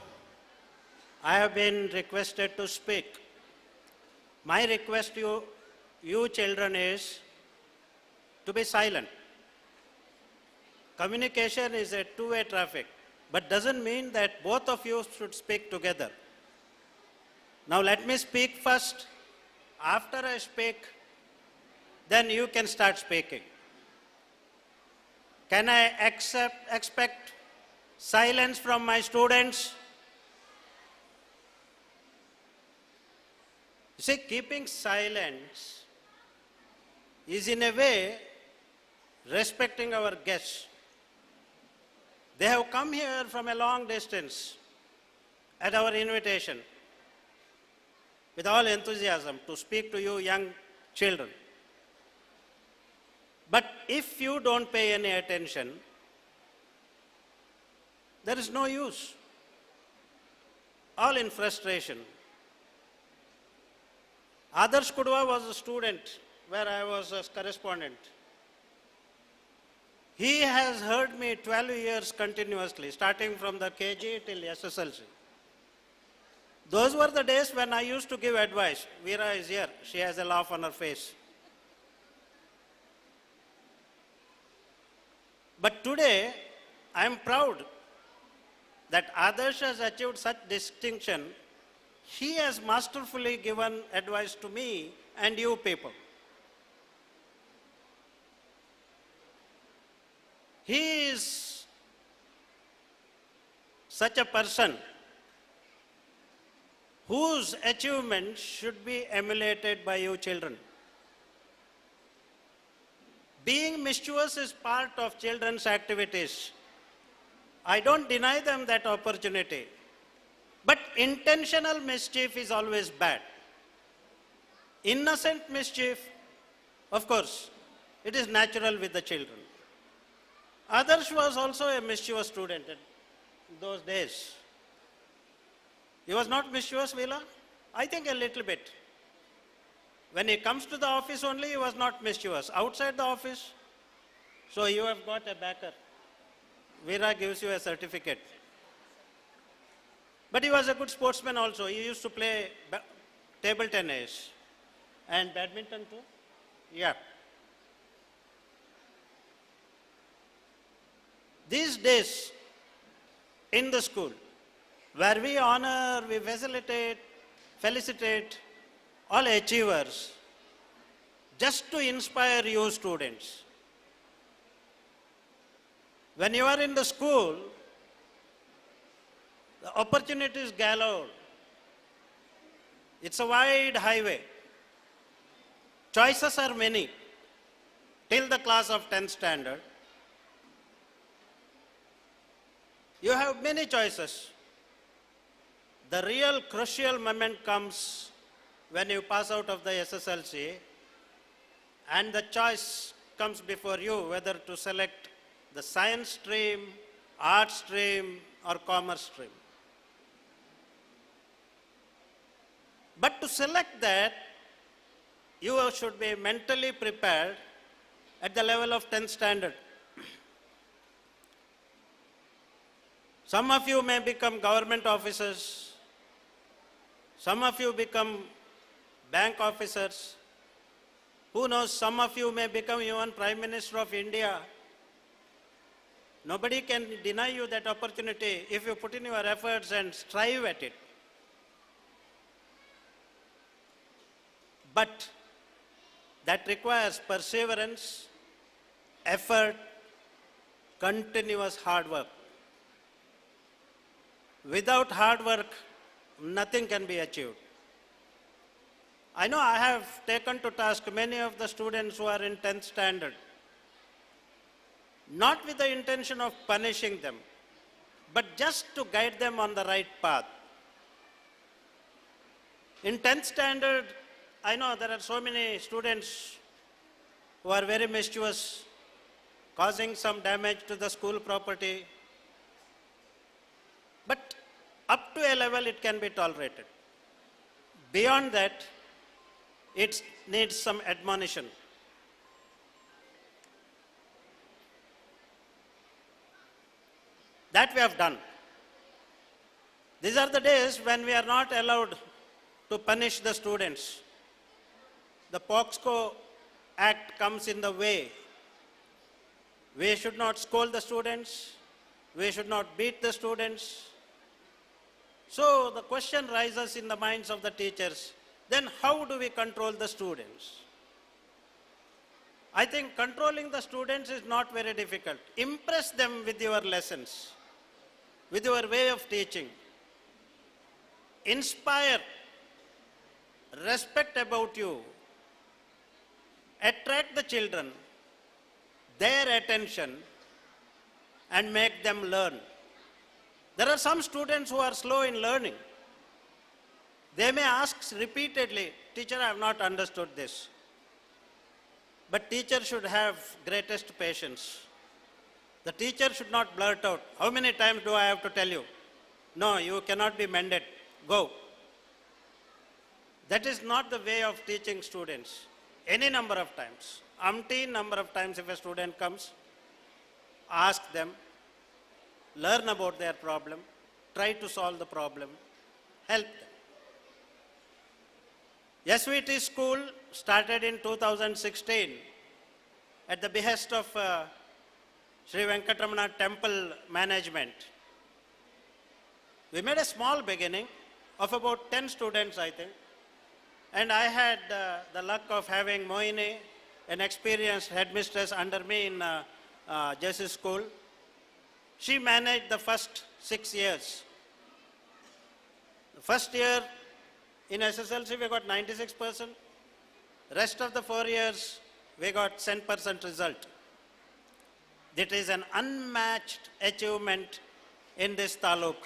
Speaker 12: I have been requested to speak. My request to you children is to be silent. Communication is a two-way traffic, but doesn't mean that both of you should speak together. Now let me speak first. After I speak, then you can start speaking. Can I expect silence from my students? You see, keeping silence is in a way respecting our guests. They have come here from a long distance at our invitation with all enthusiasm to speak to you young children. But if you don't pay any attention, there is no use. All in frustration. Adarsh Kudwa was a student where I was a correspondent. He has heard me 12 years continuously, starting from the KG till SSLC. Those were the days when I used to give advice. Veera is here. She has a laugh on her face. But today, I am proud that Adarsh has achieved such distinction. He has masterfully given advice to me and you people. He is such a person whose achievements should be emulated by you children. Being mischievous is part of children's activities. I don't deny them that opportunity. But intentional mischief is always bad. Innocent mischief, of course, it is natural with the children. Adarsh was also a mischievous student in those days. He was not mischievous, Veela? I think a little bit. When he comes to the office only, he was not mischievous. Outside the office, so you have got a backer. Veera gives you a certificate. But he was a good sportsman also. He used to play table tennis and badminton too. Yeah. These days, in the school, where we honor, we felicitate all achievers, just to inspire you students. When you are in the school, the opportunities galore. It's a wide highway. Choices are many. Till the class of 10th standard, you have many choices. The real crucial moment comes when you pass out of the SSLC and the choice comes before you whether to select the science stream, art stream, or commerce stream. But to select that, you should be mentally prepared at the level of 10th standard. Some of you may become government officers. Some of you become bank officers. Who knows, some of you may become even Prime Minister of India. Nobody can deny you that opportunity if you put in your efforts and strive at it. But that requires perseverance, effort, continuous hard work. Without hard work, nothing can be achieved. I know I have taken to task many of the students who are in 10th standard, not with the intention of punishing them, but just to guide them on the right path. In 10th standard, I know there are so many students who are very mischievous, causing some damage to the school property. But up to a level it can be tolerated. Beyond that, it needs some admonition. That we have done. These are the days when we are not allowed to punish the students. The POXCO Act comes in the way. We should not scold the students. We should not beat the students. So the question rises in the minds of the teachers, then how do we control the students? I think controlling the students is not very difficult. Impress them with your lessons, with your way of teaching. Inspire respect about you. Attract the children, their attention, and make them learn. There are some students who are slow in learning. They may ask repeatedly, "Teacher, I have not understood this." But teacher should have greatest patience. The teacher should not blurt out, "How many times do I have to tell you?" "No, you cannot be mended. Go." That is not the way of teaching students. Any number of times, umpteen number of times, if a student comes, ask them, learn about their problem, try to solve the problem, help them. SVT school started in 2016 at the behest of Sri Venkatramana Temple management. We made a small beginning of about 10 students, I think. And I had the luck of having Moini, an experienced headmistress, under me in JC school. She managed the first 6 years. The first year in SSLC, we got 96%. Rest of the 4 years, we got 100% result. That is an unmatched achievement in this taluk.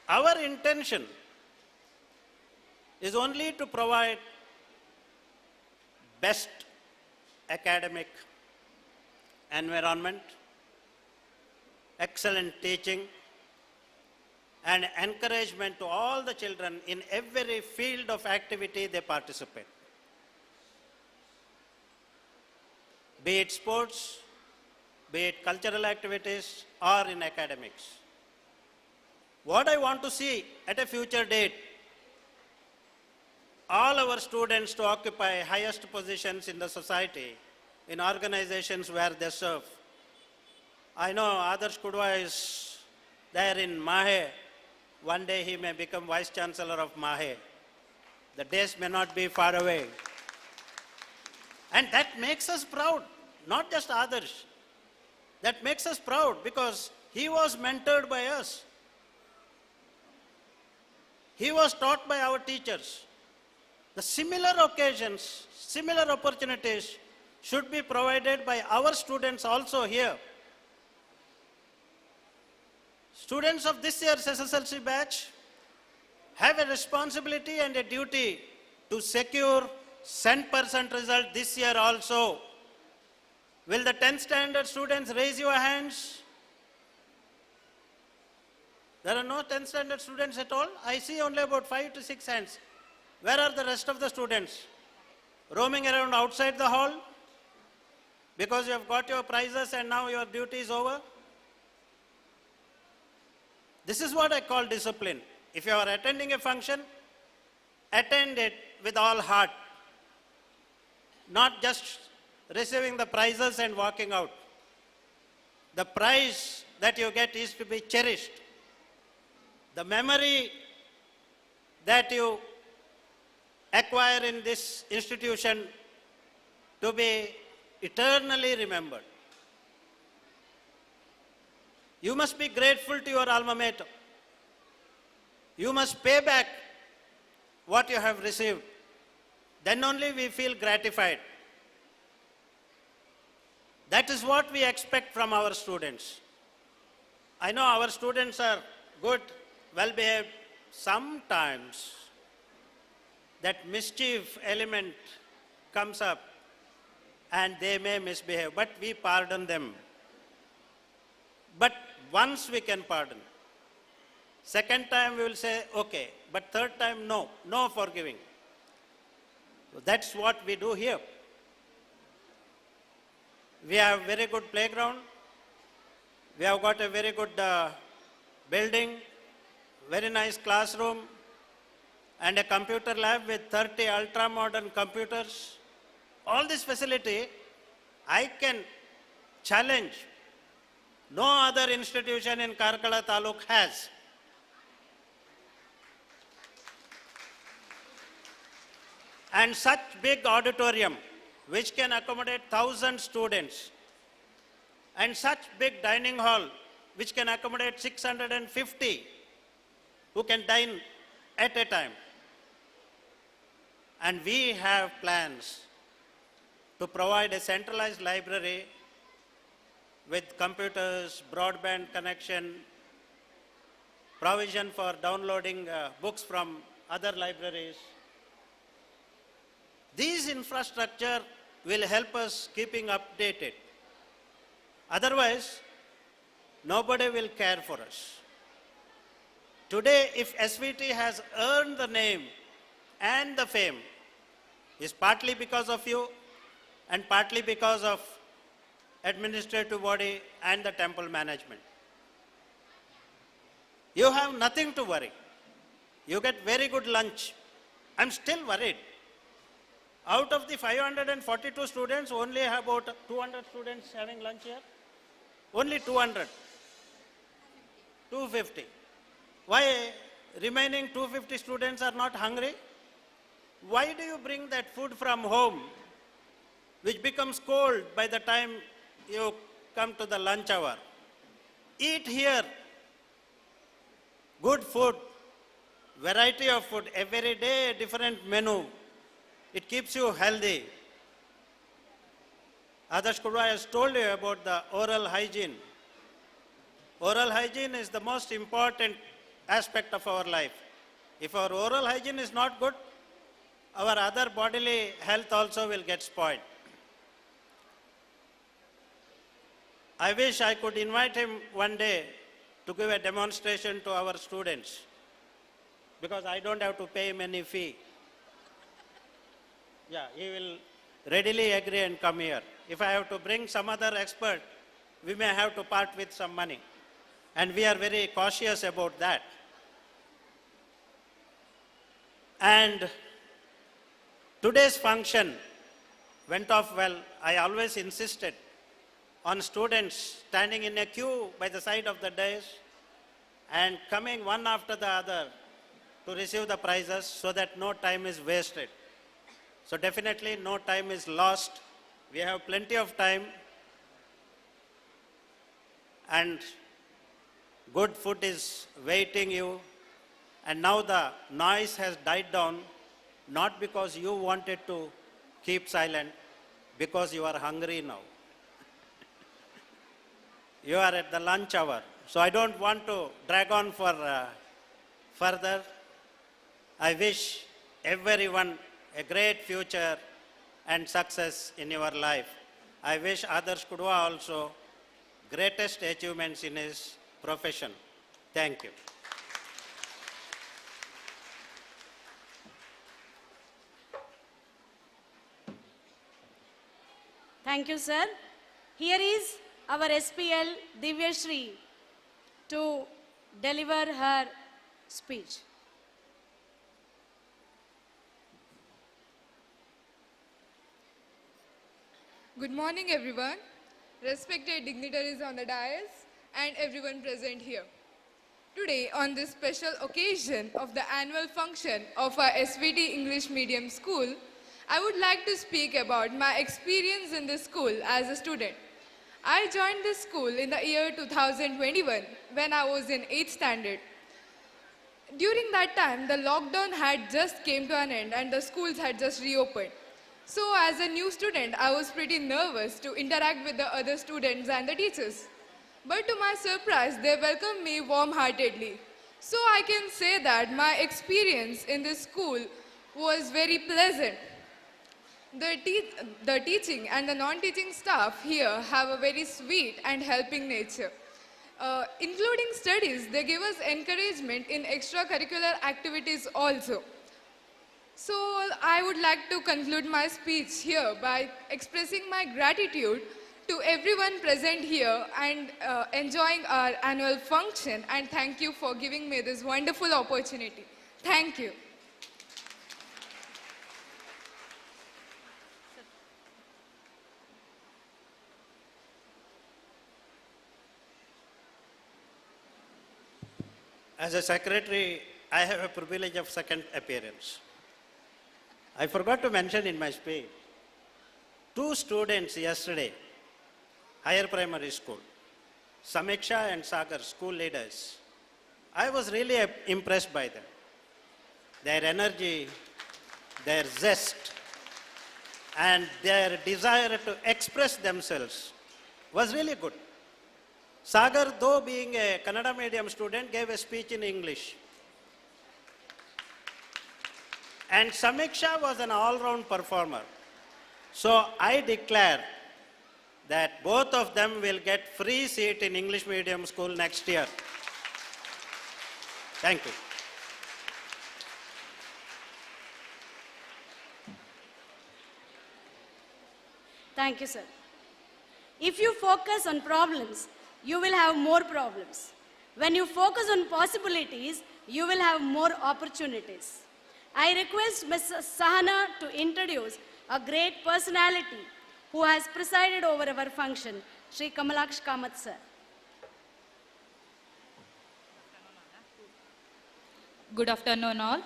Speaker 12: Our intention is only to provide best academic environment, excellent teaching, and encouragement to all the children in every field of activity they participate. Be it sports, be it cultural activities, or in academics. What I want to see at a future date, all our students to occupy highest positions in the society, in organizations where they serve. I know Adarsh Kudwa is there in Mahe. One day he may become Vice Chancellor of Mahe. The days may not be far away. And that makes us proud, not just Adarsh. That makes us proud because he was mentored by us. He was taught by our teachers. The similar occasions, similar opportunities should be provided by our students also here. Students of this year's SSLC batch have a responsibility and a duty to secure 100% result this year also. Will the 10th standard students raise your hands? There are no 10th standard students at all. I see only about 5 to 6 hands. Where are the rest of the students? Roaming around outside the hall? Because you have got your prizes and now your duty is over? This is what I call discipline. If you are attending a function, attend it with all heart. Not just receiving the prizes and walking out. The prize that you get is to be cherished. The memory that you acquire in this institution to be eternally remembered. You must be grateful to your alma mater. You must pay back what you have received. Then only we feel gratified. That is what we expect from our students. I know our students are good, well-behaved. Sometimes that mischief element comes up and they may misbehave, but we pardon them. But once we can pardon, Second time we will say, okay, but third time, no, no forgiving. So that's what we do here. We have very good playground. We have got a very good building, very nice classroom, and a computer lab with 30 ultra-modern computers. All this facility, I can challenge no other institution in Karkala Taluk has. And such big auditorium, which can accommodate 1,000 students, and such big dining hall, which can accommodate 650 who can dine at a time. And we have plans to provide a centralized library with computers, broadband connection, provision for downloading books from other libraries. These infrastructure will help us keeping updated. Otherwise, nobody will care for us. Today, if SVT has earned the name and the fame, is partly because of you and partly because of administrative body and the temple management. You have nothing to worry. You get very good lunch. I'm still worried. Out of the 542 students, only about 200 students having lunch here. Only 200. 250. Why remaining 250 students are not hungry? Why do you bring that food from home, which becomes cold by the time you come to the lunch hour? Eat here. Good food, variety of food, every day a different menu. It keeps you healthy. Adarsh Kudwa has told you about the oral hygiene. Oral hygiene is the most important aspect of our life. If our oral hygiene is not good, our other bodily health also will get spoiled. I wish I could invite him one day to give a demonstration to our students, because I don't have to pay him any fee. Yeah, he will readily agree and come here. If I have to bring some other expert, we may have to part with some money. And we are very cautious about that. And today's function went off well. I always insisted on students standing in a queue by the side of the dais and coming one after the other to receive the prizes so that no time is wasted. So definitely no time is lost. We have plenty of time, and good food is waiting you. And now the noise has died down, not because you wanted to keep silent, because you are hungry now. You are at the lunch hour. So I don't want to drag on for further. I wish everyone a great future and success in your life. I wish Adarsh Kudwa also greatest achievements in his profession. Thank you.
Speaker 1: Thank you, sir. Here is our SPL Divya Shri to deliver her speech.
Speaker 13: Good morning, everyone. Respected dignitaries on the dais and everyone present here. Today, on this special occasion of the annual function of our SVT English Medium School, I would like to speak about my experience in this school as a student. I joined this school in the year 2021 when I was in 8th standard. During that time, the lockdown had just came to an end and the schools had just reopened. So as a new student, I was pretty nervous to interact with the other students and the teachers. But to my surprise, they welcomed me warm-heartedly. So I can say that my experience in this school was very pleasant. The teaching and the non-teaching staff here have a very sweet and helping nature. Including studies, they give us encouragement in extracurricular activities also. So I would like to conclude my speech here by expressing my gratitude to everyone present here and enjoying our annual function, and thank you for giving me this wonderful opportunity. Thank you.
Speaker 12: As a secretary, I have a privilege of second appearance. I forgot to mention in my speech, two students yesterday, higher primary school, Samiksha and Sagar, school leaders. I was really impressed by them. Their energy, their zest, and their desire to express themselves was really good. Sagar, though being a Kannada medium student, gave a speech in English. And Samiksha was an all-round performer. So I declare that both of them will get free seat in English medium school next year. Thank you.
Speaker 1: Thank you, sir. If you focus on problems, you will have more problems. When you focus on possibilities, you will have more opportunities. I request Ms. Sahana to introduce a great personality who has presided over our function, Sri Kamalaksh Kamath sir.
Speaker 14: Good afternoon all.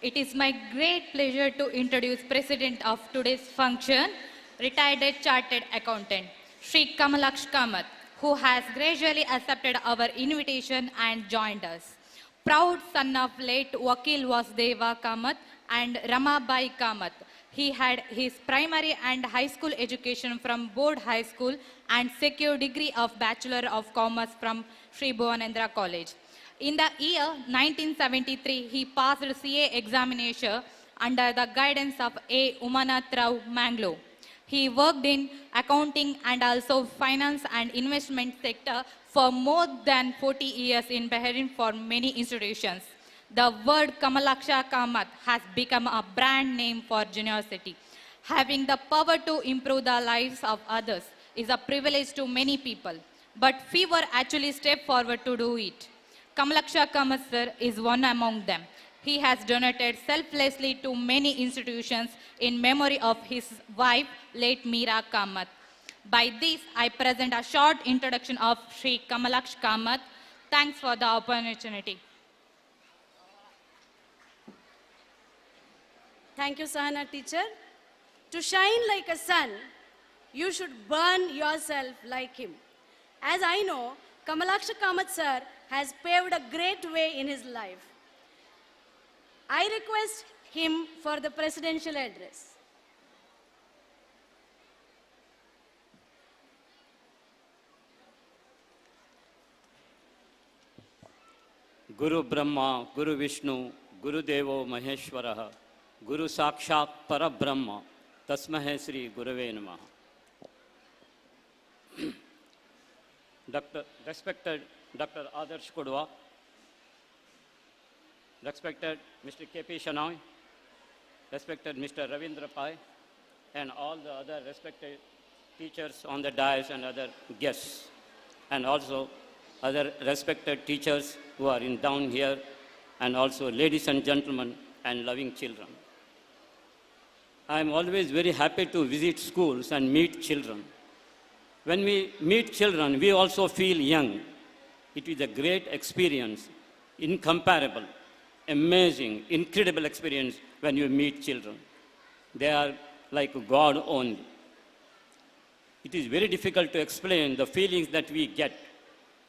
Speaker 14: It is my great pleasure to introduce President of today's function, retired chartered accountant, Sri Kamalaksh Kamath, who has gradually accepted our invitation and joined us. Proud son of late Vakil Vasdeva Kamath and Ramabai Kamath. He had his primary and high school education from Board High School and secured degree of Bachelor of Commerce from Sri Bhuvanendra College. In the year 1973, he passed CA examination under the guidance of A. Umanath Rao Manglo. He worked in accounting and also finance and investment sector for more than 40 years in Bahrain for many institutions. The word Kamalaksha Kamath has become a brand name for generosity. Having the power to improve the lives of others is a privilege to many people, but few actually step forward to do it. Kamalaksha Kamath sir is one among them. He has donated selflessly to many institutions in memory of his wife, late Meera Kamath. By this, I present a short introduction of Sri Kamalaksh Kamath. Thanks for the opportunity.
Speaker 1: Thank you, Sahana teacher. To shine like a sun, you should burn yourself like him. As I know, Kamalaksha Kamath sir has paved a great way in his life. I request him for the presidential address.
Speaker 15: Guru Brahma, Guru Vishnu, Guru Devo Maheshwaraha, Guru Sakshat Parabrahma, Tasmahe Sri Gurave Namaha. Respected Dr. Adarsh Kudwa, respected Mr. K.P. Shanoy, respected Mr. Ravindra Pai, and all the other respected teachers on the dais and other guests, and also other respected teachers who are down here, and also ladies and gentlemen and loving children. I am always very happy to visit schools and meet children. When we meet children, we also feel young. It is a great experience, incomparable, amazing, incredible experience when you meet children. They are like God only. It is very difficult to explain the feelings that we get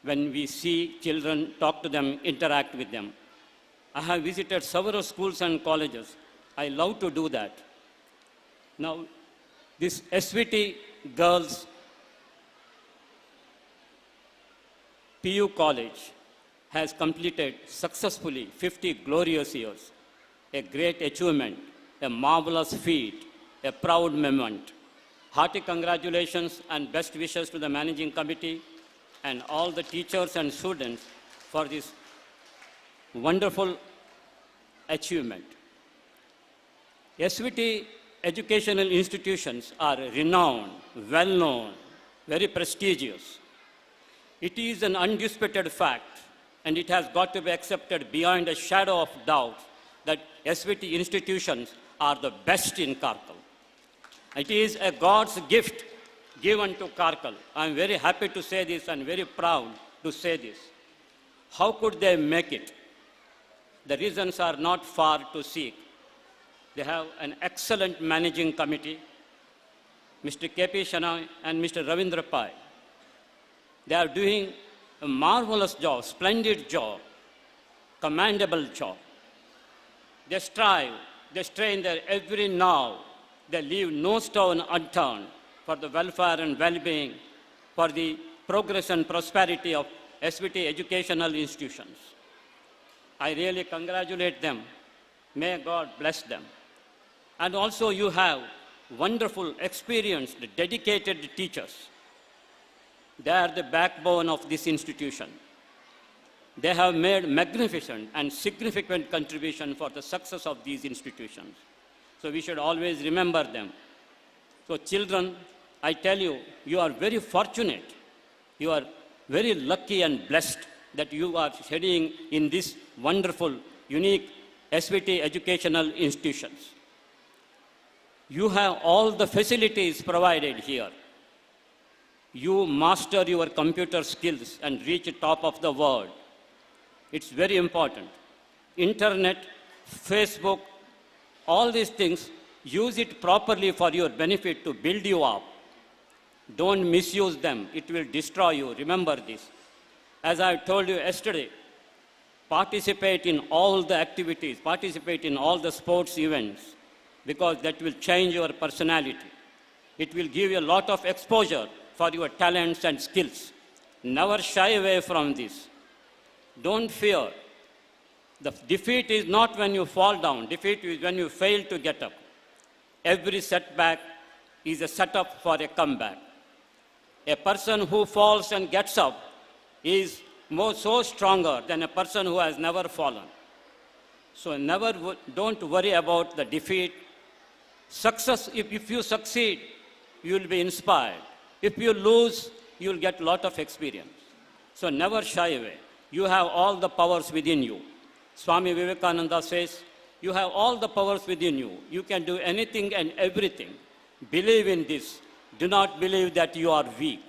Speaker 15: when we see children, talk to them, interact with them. I have visited several schools and colleges. I love to do that. Now, this SVT Girls PU College has completed successfully 50 glorious years, a great achievement, a marvelous feat, a proud moment. Hearty congratulations and best wishes to the managing committee and all the teachers and students for this wonderful achievement. SVT educational institutions are renowned, well-known, very prestigious. It is an undisputed fact, and it has got to be accepted beyond a shadow of doubt that SVT institutions are the best in Karkala. It is a God's gift given to Karkala. I am very happy to say this and very proud to say this. How could they make it? The reasons are not far to seek. They have an excellent managing committee, Mr. K.P. Shanoy and Mr. Ravindra Pai. They are doing a marvelous job, splendid job, commendable job. They strive, they strain their every nerve, they leave no stone unturned for the welfare and well-being, for the progress and prosperity of SVT educational institutions. I really congratulate them. May God bless them. And also you have wonderful, experienced, dedicated teachers. They are the backbone of this institution. They have made magnificent and significant contribution for the success of these institutions. So we should always remember them. So children, I tell you, you are very fortunate. You are very lucky and blessed that you are studying in this wonderful, unique SVT educational institutions. You have all the facilities provided here. You master your computer skills and reach top of the world. It's very important. Internet, Facebook, all these things, use it properly for your benefit to build you up. Don't misuse them. It will destroy you. Remember this. As I told you yesterday, participate in all the activities, participate in all the sports events, because that will change your personality. It will give you a lot of exposure for your talents and skills. Never shy away from this. Don't fear. The defeat is not when you fall down. Defeat is when you fail to get up. Every setback is a setup for a comeback. A person who falls and gets up is so stronger than a person who has never fallen. So don't worry about the defeat. Success, if you succeed, you will be inspired. If you lose, you will get a lot of experience. So never shy away. You have all the powers within you. Swami Vivekananda says, you have all the powers within you. You can do anything and everything. Believe in this. Do not believe that you are weak.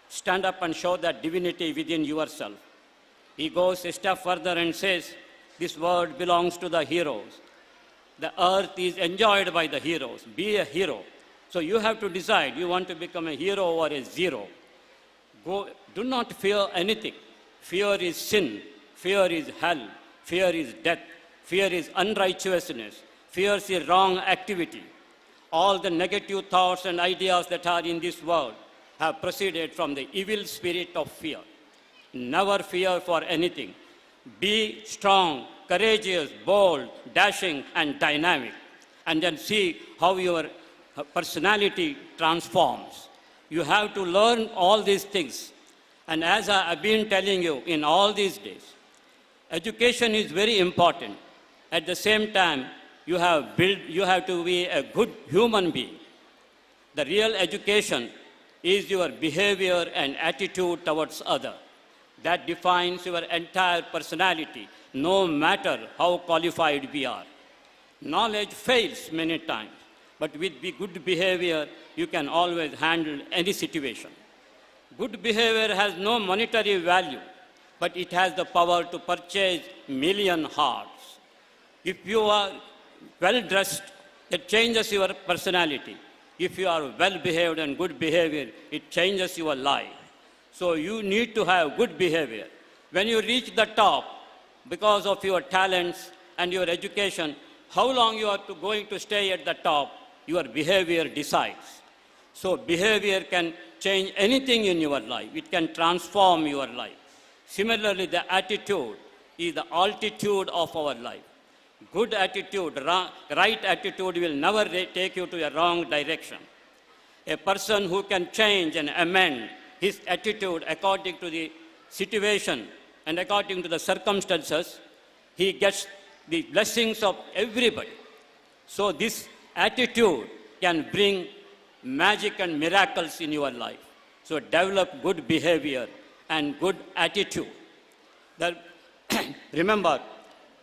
Speaker 15: Stand up and show that divinity within yourself. He goes a step further and says, this world belongs to the heroes. The earth is enjoyed by the heroes. Be a hero. So you have to decide, you want to become a hero or a zero. Do not fear anything. Fear is sin. Fear is hell. Fear is death. Fear is unrighteousness. Fear is wrong activity. All the negative thoughts and ideas that are in this world have proceeded from the evil spirit of fear. Never fear for anything. Be strong, courageous, bold, dashing, and dynamic. And then see how your personality transforms. You have to learn all these things. And as I have been telling you in all these days, education is very important. At the same time, you have to be a good human being. The real education is your behavior and attitude towards others. That defines your entire personality, no matter how qualified we are. Knowledge fails many times, but with good behavior, you can always handle any situation. Good behavior has no monetary value, but it has the power to purchase million hearts. If you are well-dressed, it changes your personality. If you are well-behaved and good behavior, it changes your life. So you need to have good behavior. When you reach the top, because of your talents and your education, how long you are going to stay at the top, your behavior decides. So behavior can change anything in your life. It can transform your life. Similarly, the attitude is the altitude of our life. Good attitude, right attitude will never take you to a wrong direction. A person who can change and amend his attitude according to the situation and according to the circumstances, he gets the blessings of everybody. So this attitude can bring magic and miracles in your life. So develop good behavior and good attitude. Remember,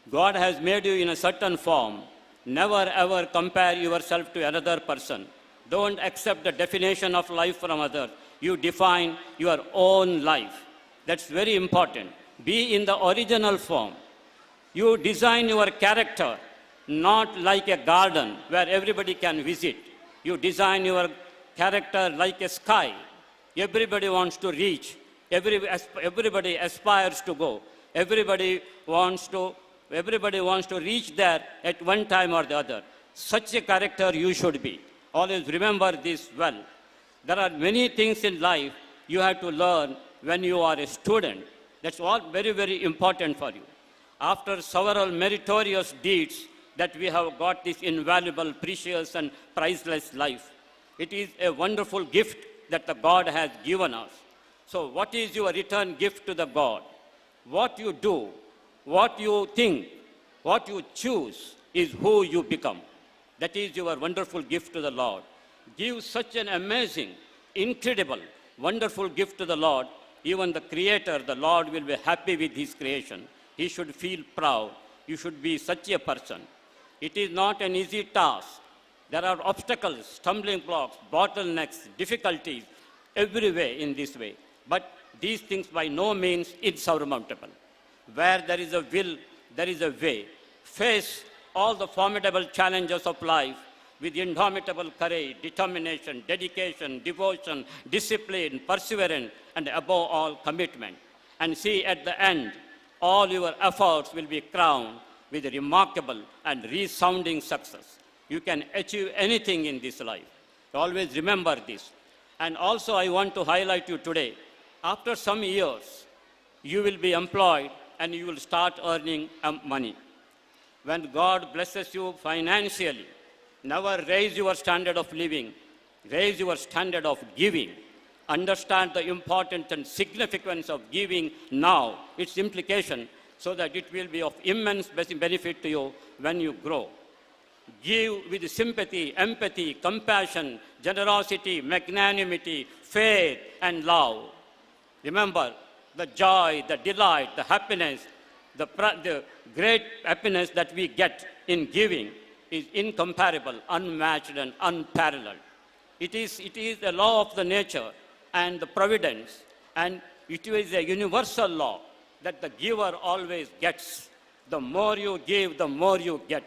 Speaker 15: God has made you in a certain form. Never ever compare yourself to another person. Don't accept the definition of life from others. You define your own life. That's very important. Be in the original form. You design your character not like a garden where everybody can visit. You design your character like a sky. Everybody wants to reach. Everybody aspires to go. Everybody wants to reach there at one time or the other. Such a character you should be. Always remember this well. There are many things in life you have to learn when you are a student. That's all very, very important for you. After several meritorious deeds that we have got this invaluable, precious and priceless life. It is a wonderful gift that the God has given us. So what is your return gift to the God? What you do, what you think, what you choose is who you become. That is your wonderful gift to the Lord. Give such an amazing, incredible, wonderful gift to the Lord. Even the Creator, the Lord, will be happy with His creation. He should feel proud. You should be such a person. It is not an easy task. There are obstacles, stumbling blocks, bottlenecks, difficulties, every way in this way. But these things by no means insurmountable. Where there is a will, there is a way. Face all the formidable challenges of life with indomitable courage, determination, dedication, devotion, discipline, perseverance, and above all, commitment. And see at the end, all your efforts will be crowned with a remarkable and resounding success. You can achieve anything in this life. Always remember this. And also I want to highlight you today, after some years, you will be employed and you will start earning money. When God blesses you financially, never raise your standard of living, raise your standard of giving. Understand the importance and significance of giving now, its implication, so that it will be of immense benefit to you when you grow. Give with sympathy, empathy, compassion, generosity, magnanimity, faith, and love. Remember, the joy, the delight, the happiness, the great happiness that we get in giving is incomparable, unmatched, and unparalleled. It is a law of the nature and the providence, and it is a universal law that the giver always gets. The more you give, the more you get.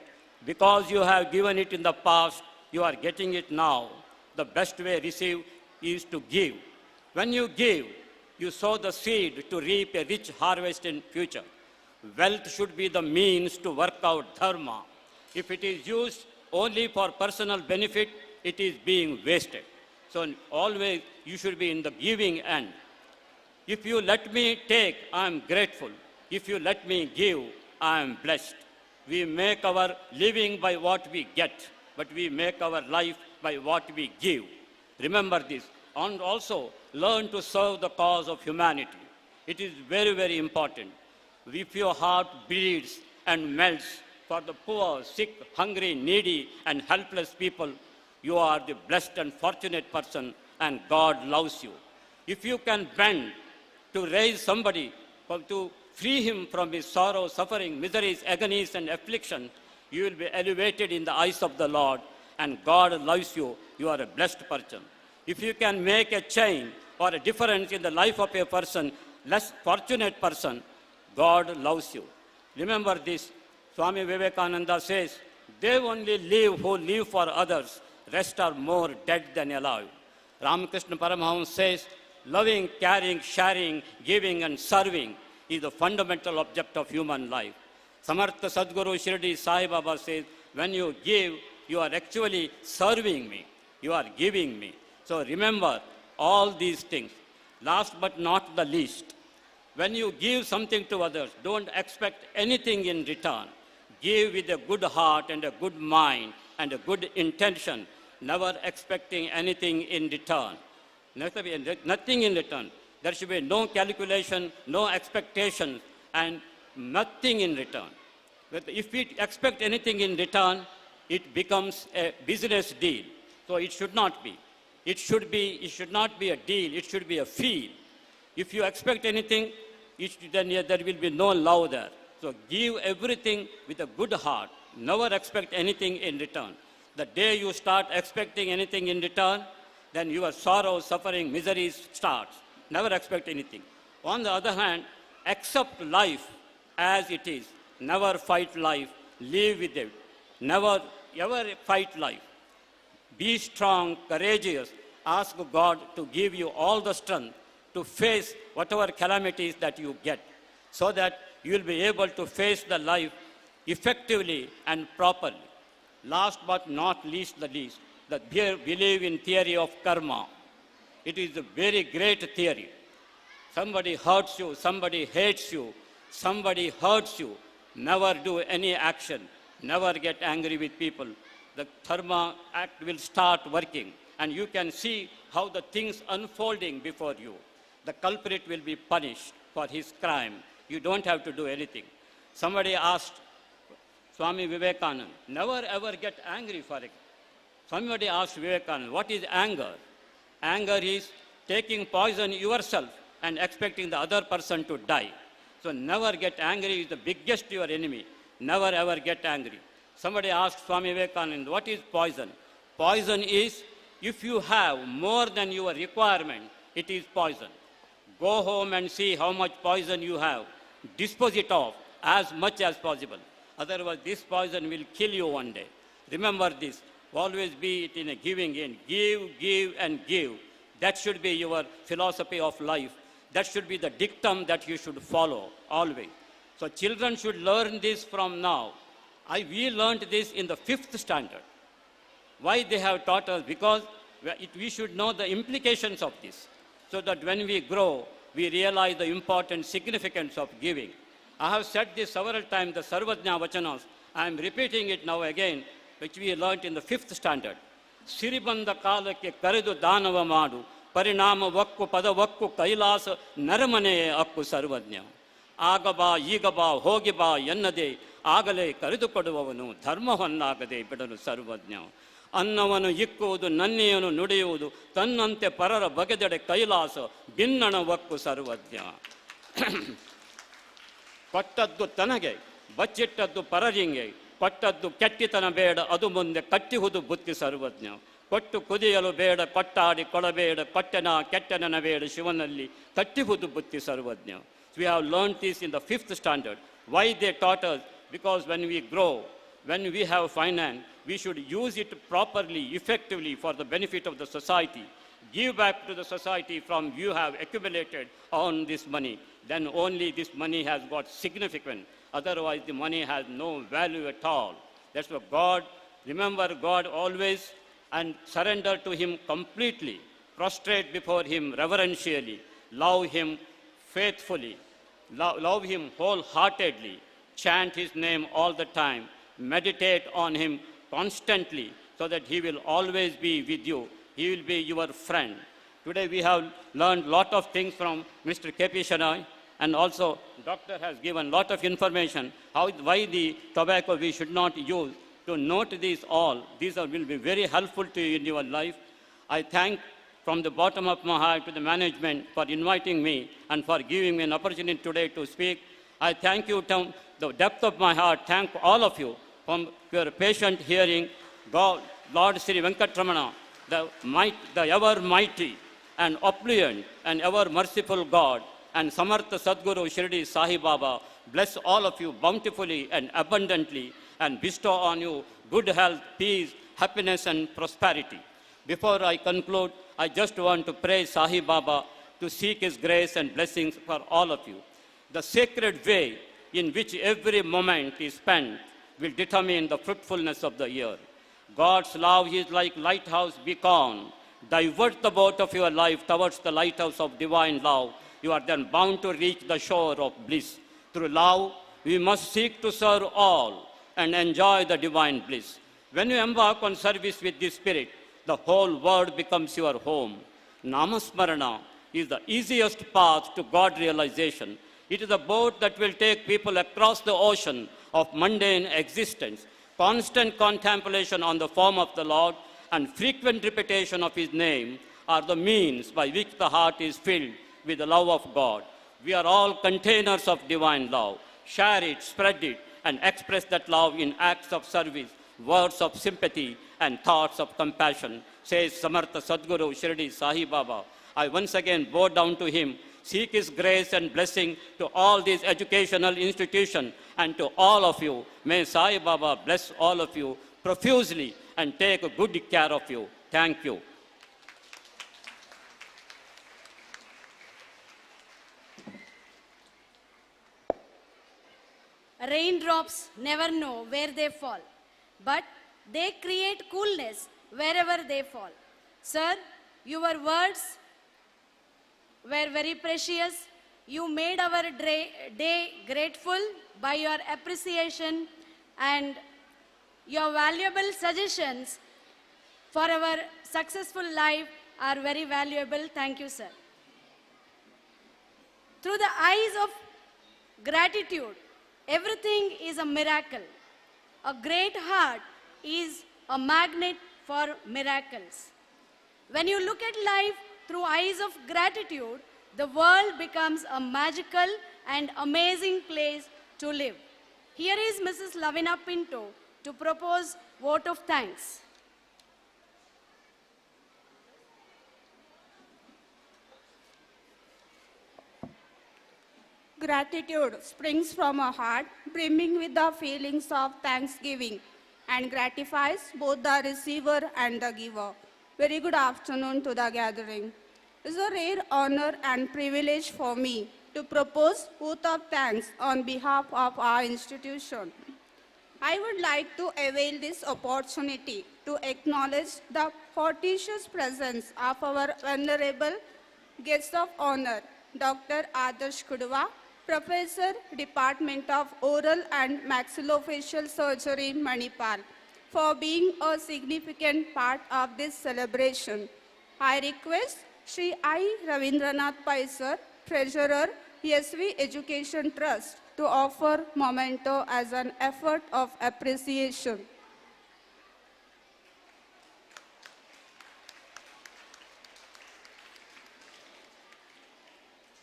Speaker 15: Because you have given it in the past, you are getting it now. The best way to receive is to give. When you give, you sow the seed to reap a rich harvest in future. Wealth should be the means to work out dharma. If it is used only for personal benefit, it is being wasted. So always you should be in the giving end. If you let me take, I am grateful. If you let me give, I am blessed. We make our living by what we get, but we make our life by what we give. Remember this. And also, learn to serve the cause of humanity. It is very, very important. If your heart bleeds and melts for the poor, sick, hungry, needy, and helpless people, you are the blessed and fortunate person, and God loves you. If you can bend to raise somebody, to free him from his sorrow, suffering, miseries, agonies, and affliction, you will be elevated in the eyes of the Lord, and God loves you. You are a blessed person. If you can make a change or a difference in the life of a person, less fortunate person, God loves you. Remember this. Swami Vivekananda says, they only live who live for others. Rest are more dead than alive. Ramakrishna Paramahamsa says, loving, caring, sharing, giving, and serving is the fundamental object of human life. Samartha Sadguru Shirdi Sai Baba says, when you give, you are actually serving me. You are giving me. So remember all these things. Last but not the least, when you give something to others, don't expect anything in return. Give with a good heart and a good mind and a good intention, never expecting anything in return. Nothing in return. There should be no calculation, no expectation, and nothing in return. But if we expect anything in return, it becomes a business deal. So it should not be. It should not be a deal, it should be a fee. If you expect anything, then there will be no love there. So give everything with a good heart. Never expect anything in return. The day you start expecting anything in return, then your sorrow, suffering, miseries starts. Never expect anything. On the other hand, accept life as it is. Never fight life. Live with it. Never, ever fight life. Be strong, courageous. Ask God to give you all the strength to face whatever calamities that you get, so that you will be able to face the life effectively and properly. Last but not least, believe in theory of karma. It is a very great theory. Somebody hurts you, somebody hates you, somebody hurts you. Never do any action. Never get angry with people. The Dharma act will start working, and you can see how the things unfolding before you. The culprit will be punished for his crime. You don't have to do anything. Somebody asked Swami Vivekananda, never ever get angry for it. Somebody asked Vivekananda, what is anger? Anger is taking poison yourself and expecting the other person to die. So never get angry is the biggest your enemy. Never ever get angry. Somebody asked Swami Vivekananda, what is poison? Poison is, if you have more than your requirement, it is poison. Go home and see how much poison you have. Dispose it off as much as possible. Otherwise, this poison will kill you one day. Remember this. Always be it in a giving in. Give, give, and give. That should be your philosophy of life. That should be the dictum that you should follow always. So children should learn this from now. We learned this in the 5th standard. Why they have taught us? Because we should know the implications of this, so that when we grow, we realize the important significance of giving. I have said this several times, the Sarvajna Vachanas. I am repeating it now again, which we learned in the 5th standard. Siribanda kalake karidu danava madu, parinama vakku pada vakku kailasa naramane akku sarvajna. Agaba, yigaba, hogiba, yennade, agale karidu koduvavanu, dharmavannagade bidanu sarvajna. ಅನ್ನವನ್ನು ಇಕ್ಕುವುದು ನನ್ನೆಯನ್ನು ನುಡಿಯುವುದು ತನ್ನಂತೆ ಪರರ ಬಗೆದೆಡೆ ಕೈಲಾಸ ಭಿನ್ನಣ ವಕ್ಕು ಸರ್ವಜ್ಞ. ಕೊಟ್ಟದ್ದು ತನಗೆ ಬಚ್ಚಿಟ್ಟದ್ದು ಪರರಿಂಗೆ, ಕೊಟ್ಟದ್ದು ಕೆಟ್ಟಿತನ ಬೇಡ ಅದು ಮುಂದೆ ಕಟ್ಟಿಹುದು ಬುತ್ತಿ ಸರ್ವಜ್ಞ. ಕೊಟ್ಟು ಕುದಿಯಲು ಬೇಡ ಕೊಟ್ಟಾಡಿ ಕೊಡಬೇಡ ಕೊಟ್ಟೆನ ಕೆಟ್ಟೆನ ಬೇಡ ಶಿವನಲ್ಲಿ ತಟ್ಟಿಹುದು ಬುತ್ತಿ ಸರ್ವಜ್ಞ. We have learned this in the 5th standard. Why they taught us? Because when we grow, when we have finance, we should use it properly, effectively for the benefit of the society. Give back to the society from you have accumulated on this money. Then only this money has got significance. Otherwise, the money has no value at all. That's why God, remember God always and surrender to Him completely. Prostrate before Him reverentially. Love Him faithfully. Love Him wholeheartedly. Chant His name all the time. Meditate on Him constantly, so that He will always be with you. He will be your friend. Today we have learned lot of things from Mr. K.P. Shenoy, and also doctor has given lot of information why the tobacco we should not use. To note these all, these will be very helpful to you in your life. I thank from the bottom of my heart to the management for inviting me and for giving me an opportunity today to speak. I thank you from the depth of my heart. Thank all of you from your patient hearing. God, Lord Sri Venkatramana, the ever mighty and opulent and ever merciful God, and Samartha Sadguru Shirdi Sai Baba, bless all of you bountifully and abundantly and bestow on you good health, peace, happiness and prosperity. Before I conclude, I just want to pray Sai Baba to seek his grace and blessings for all of you. The sacred way in which every moment is spent will determine the fruitfulness of the year. God's love is like lighthouse beacon. Divert the boat of your life towards the lighthouse of divine love. You are then bound to reach the shore of bliss. Through love, we must seek to serve all and enjoy the divine bliss. When you embark on service with this spirit, the whole world becomes your home. Namasmarana is the easiest path to God realization. It is a boat that will take people across the ocean of mundane existence. Constant contemplation on the form of the Lord and frequent repetition of His name are the means by which the heart is filled with the love of God. We are all containers of divine love. Share it, spread it, and express that love in acts of service, words of sympathy, and thoughts of compassion, says Samartha Sadguru Shirdi Sai Baba. I once again bow down to him, seek his grace and blessing to all these educational institutions and to all of you. May Sai Baba bless all of you profusely and take good care of you. Thank you.
Speaker 1: Raindrops never know where they fall, but they create coolness wherever they fall. Sir, your words were very precious. You made our day grateful by your appreciation, and your valuable suggestions for our successful life are very valuable. Thank you, sir. Through the eyes of gratitude, everything is a miracle. A great heart is a magnet for miracles. When you look at life through eyes of gratitude, the world becomes a magical and amazing place to live. Here is Mrs. Lavina Pinto to propose vote of thanks.
Speaker 16: Gratitude springs from a heart brimming with the feelings of thanksgiving and gratifies both the receiver and the giver. Very good afternoon to the gathering. It is a rare honor and privilege for me to propose vote of thanks on behalf of our institution. I would like to avail this opportunity to acknowledge the fortuitous presence of our venerable guest of honor, Dr. Adarsh Kudwa, Professor, Department of Oral and Maxillofacial Surgery, Manipal, for being a significant part of this celebration. I request Sri I. Ravindranath Pai sir, Treasurer, SV Education Trust, to offer memento as an effort of appreciation.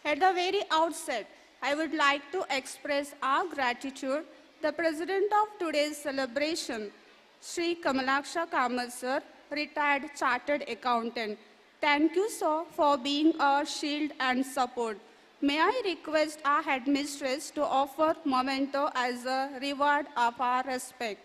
Speaker 16: At the very outset, I would like to express our gratitude. The president of today's celebration, Sri Kamalaksha Kamath sir, retired chartered accountant. Thank you, sir, for being our shield and support. May I request our headmistress to offer memento as a reward of our respect.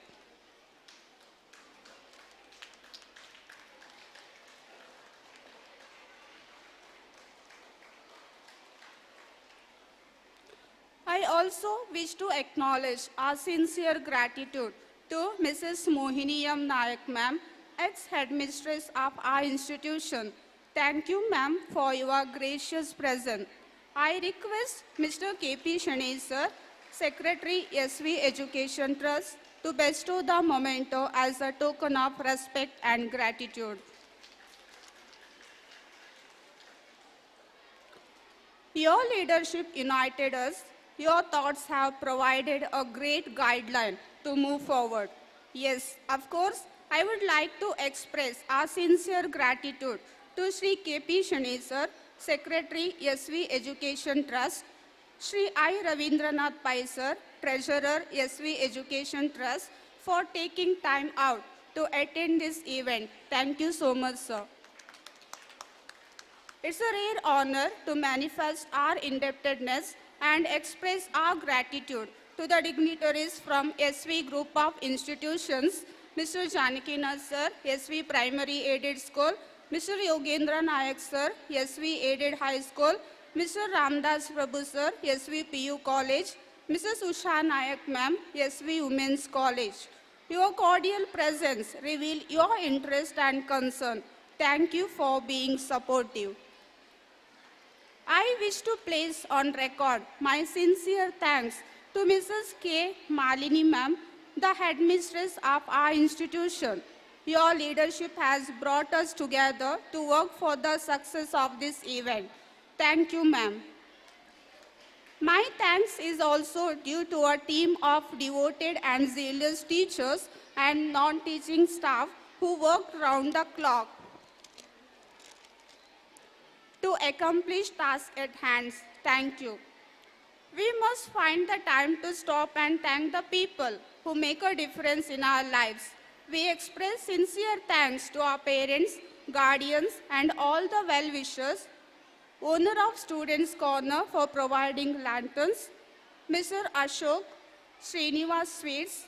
Speaker 16: I also wish to acknowledge our sincere gratitude to Mrs. Mohiniyam Nayak ma'am, ex-headmistress of our institution. Thank you, ma'am, for your gracious presence. I request Mr. K.P. Shaney, sir, Secretary, SV Education Trust, to bestow the memento as a token of respect and gratitude. Your leadership united us. Your thoughts have provided a great guideline to move forward. Yes, of course, I would like to express our sincere gratitude to Sri K.P. Shaney, sir, Secretary, SV Education Trust, Sri I. Ravindranath Pai, sir, Treasurer, SV Education Trust, for taking time out to attend this event. Thank you so much, sir. It's a rare honor to manifest our indebtedness and express our gratitude to the dignitaries from SV Group of Institutions, Mr. Janakinath sir, SV Primary Aided School, Mr. Yogendra Nayak sir, SV Aided High School, Mr. Ramdas Prabhu sir, SV PU College, Mrs. Usha Nayak ma'am, SV Women's College. Your cordial presence reveal your interest and concern. Thank you for being supportive. I wish to place on record my sincere thanks to Mrs. K. Malini ma'am, the headmistress of our institution. Your leadership has brought us together to work for the success of this event. Thank you, ma'am. My thanks is also due to a team of devoted and zealous teachers and non-teaching staff who worked round the clock to accomplish tasks at hand. Thank you. We must find the time to stop and thank the people who make a difference in our lives. We express sincere thanks to our parents, guardians, and all the well-wishers, owner of Students' Corner for providing lanterns, Mr. Ashok, Srinivas Sweets,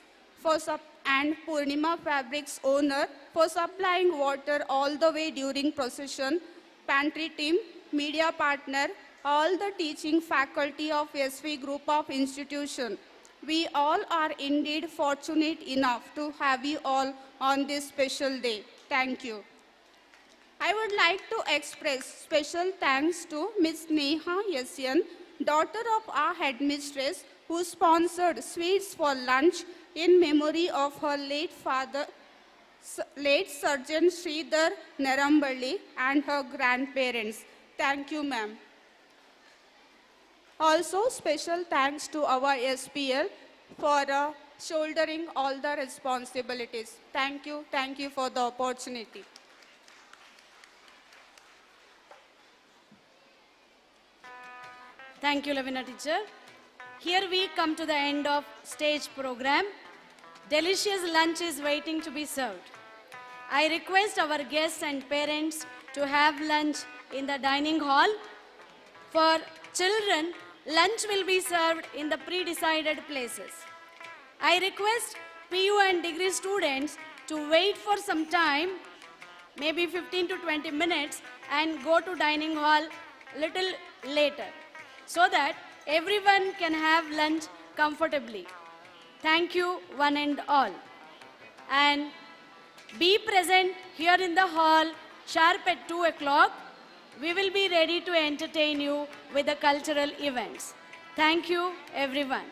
Speaker 16: and Purnima Fabrics owner for supplying water all the way during procession, pantry team, media partner, all the teaching faculty of SV Group of Institution. We all are indeed fortunate enough to have you all on this special day. Thank you. I would like to express special thanks to Ms. Neha Yasyan, daughter of our headmistress, who sponsored sweets for lunch in memory of her late father, late Surgeon Sridhar Naramballi, and her grandparents. Thank you, ma'am. Also, special thanks to our SPL for shouldering all the responsibilities. Thank you for the opportunity.
Speaker 1: Thank you, Lavina teacher. Here we come to the end of stage program. Delicious lunch is waiting to be served. I request our guests and parents to have lunch in the dining hall. For children, lunch will be served in the pre-decided places. I request PU and degree students to wait for some time, maybe 15 to 20 minutes, and go to dining hall little later, so that everyone can have lunch comfortably. Thank you, one and all. And be present here in the hall sharp at 2 o'clock. We will be ready to entertain you with the cultural events. Thank you, everyone.